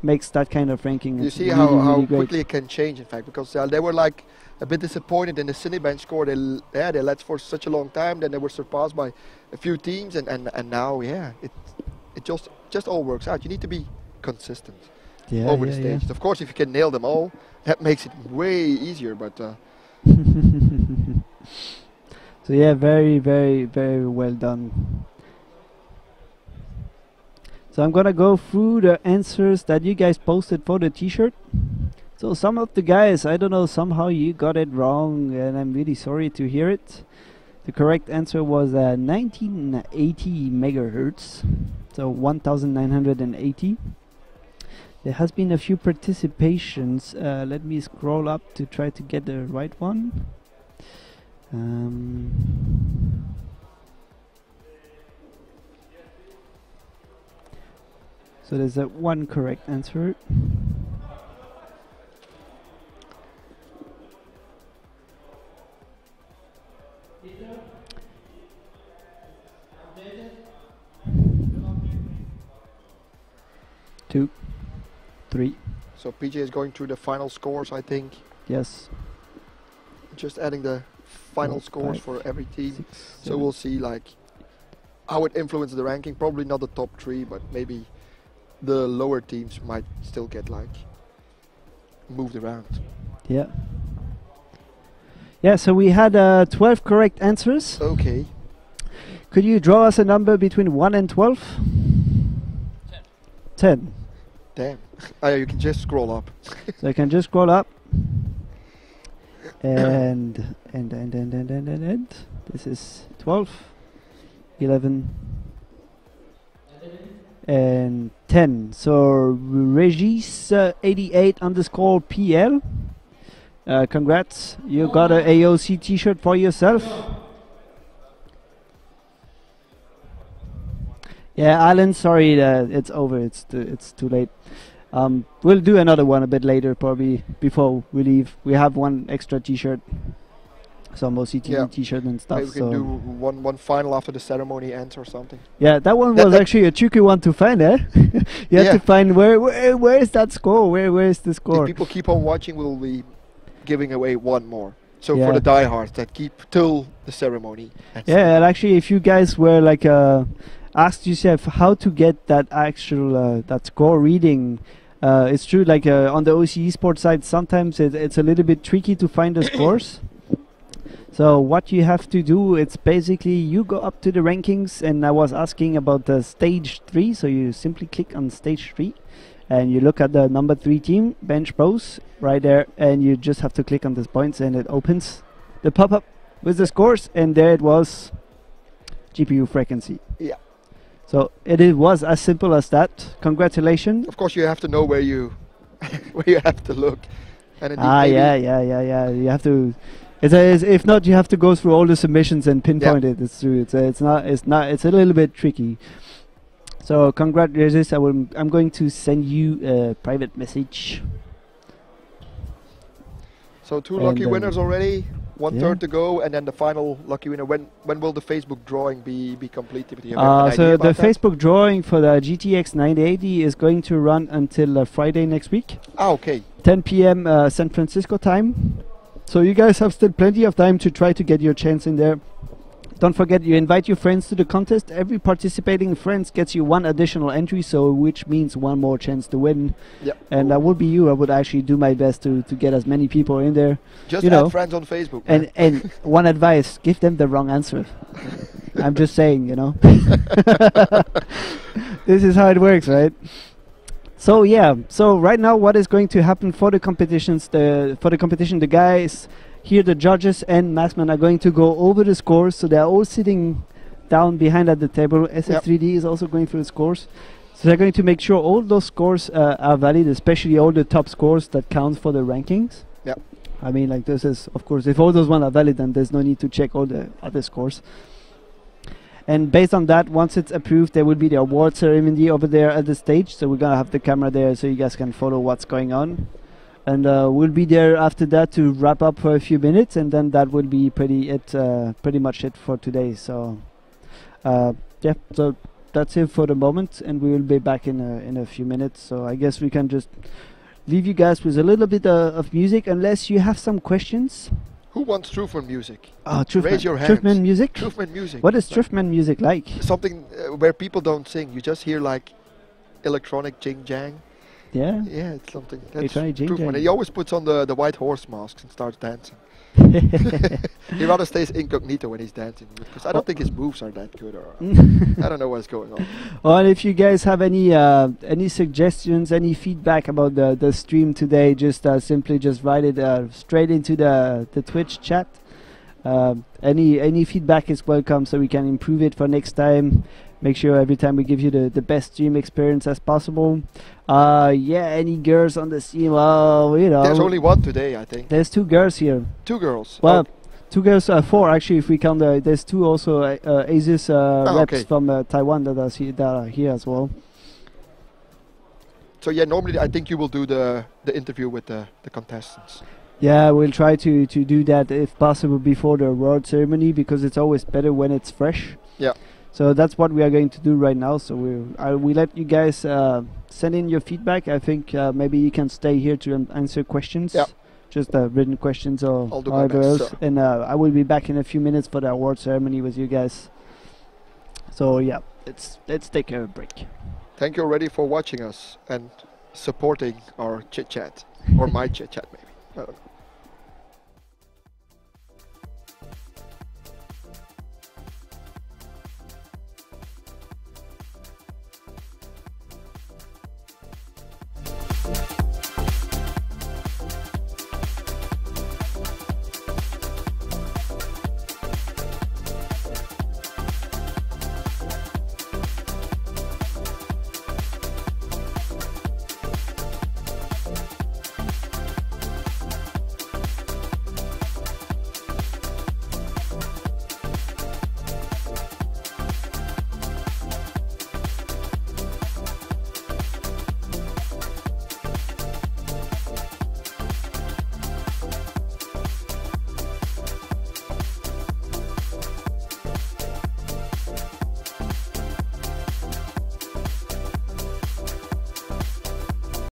makes that kind of ranking. You see how quickly it can change, in fact, because they were like a bit disappointed in the Cinebench score. They led for such a long time, then they were surpassed by a few teams, and now it just all works out. You need to be consistent over the stages. Of course, if you can nail them all, that makes it way easier. But so yeah, very, very, very well done. So I'm gonna go through the answers that you guys posted for the t-shirt. So some of the guys, I don't know, somehow you got it wrong, and I'm really sorry to hear it. The correct answer was 1980 megahertz, so 1980. There has been a few participations. Let me scroll up to try to get the right one. So there's one correct answer. Two, three. So PJ is going through the final scores, I think. Yes. Just adding the final scores for every team. So we'll see like how it influences the ranking. Probably not the top 3, but maybe the lower teams might still get like moved around. Yeah. Yeah, so we had 12 correct answers. Okay. Could you draw us a number between 1 and 12? 10. Damn. You can just scroll up. So I can just scroll up. And this is 12, 11, and 10. So Regis 88_PL. Congrats, you got a AOC t-shirt for yourself. Yeah, Alan, sorry, it's over. It's too late. We'll do another one a bit later, probably before we leave. We have one extra t-shirt, some OCTV t-shirt and stuff. Maybe we can do one final after the ceremony ends or something. Yeah, that one was actually a tricky one to find, eh? You have to find where is that score? Where is the score? If people keep on watching, we'll be giving away one more. So for the diehards that keep till the ceremony. Yeah, and actually, if you guys were like asked yourself how to get that actual that score reading, it's true. Like on the OC Esports side, sometimes it's a little bit tricky to find the scores. So what you have to do, it's basically you go up to the rankings, and I was asking about the stage 3. So you simply click on stage 3, and you look at the number 3 team, Bench Pros, right there, and you just have to click on these points, and it opens the pop-up with the scores, and there it was, GPU frequency. Yeah. So it was as simple as that. Congratulations. Of course, you have to know where you where you have to look. And yeah. You have to. If not, you have to go through all the submissions and pinpoint it. It's true. It's a little bit tricky. So congratulations. I'm going to send you a private message. So 2 lucky winners already. 1/3 to go, and then the final lucky winner. When will the Facebook drawing be completed? So the Facebook drawing for the GTX 980 is going to run until Friday next week. Okay. 10 p.m. San Francisco time. So you guys have still plenty of time to try to get your chance in there. Don't forget, you invite your friends to the contest. Every participating friend gets you 1 additional entry, so which means 1 more chance to win. Yep. And that would be you. I would actually do my best to get as many people in there. Just add friends on Facebook. And one advice, give them the wrong answer. I'm just saying, This is how it works, right? So yeah, so right now what is going to happen for the competitions, the guys here, the judges and Massman are going to go over the scores, so they're all sitting down behind at the table. SF3D is also going through the scores. So they're going to make sure all those scores are valid, especially all the top scores that count for the rankings. Yeah. I mean, like this is, of course, if all those ones are valid, then there's no need to check all the other scores. And based on that, once it's approved, there will be the award ceremony over there at the stage. So we're going to have the camera there so you guys can follow what's going on. And we'll be there after that to wrap up for a few minutes, and then that will be pretty much it for today. So yeah, so that's it for the moment, and we will be back in a few minutes. So I guess we can just leave you guys with a little bit of music, unless you have some questions. Who wants Truthman music? Raise your hands. Truthman music? Truthman music. What is Truthman music like? Something where people don't sing. You just hear like electronic jing-jang. Yeah? Yeah, it's something. That's Truthman. He always puts on the white horse masks and starts dancing. He rather stays incognito when he's dancing, because I don't think his moves are that good, or I don't know what's going on. Well, if you guys have any suggestions, any feedback about the stream today, just simply just write it straight into the Twitch chat. Any feedback is welcome, so we can improve it for next time. Make sure every time we give you the best stream experience as possible. Yeah, any girls on the stream? Well, there's only one today, I think. There's 2 girls here. 2 girls. Well, 2 girls, 4 actually. If we count there's 2 also. ASUS reps from Taiwan that are here as well. So yeah, normally I think you will do the interview with the contestants. Yeah, we'll try to do that if possible before the award ceremony, because it's always better when it's fresh. Yeah. So that's what we are going to do right now. So we let you guys send in your feedback. I think maybe you can stay here to answer questions. Yeah. Just written questions or I'll do my best, else. sir. And I will be back in a few minutes for the award ceremony with you guys. So yeah, let's take a break. Thank you already for watching us and supporting our chit chat, or my chit chat maybe. I don't know.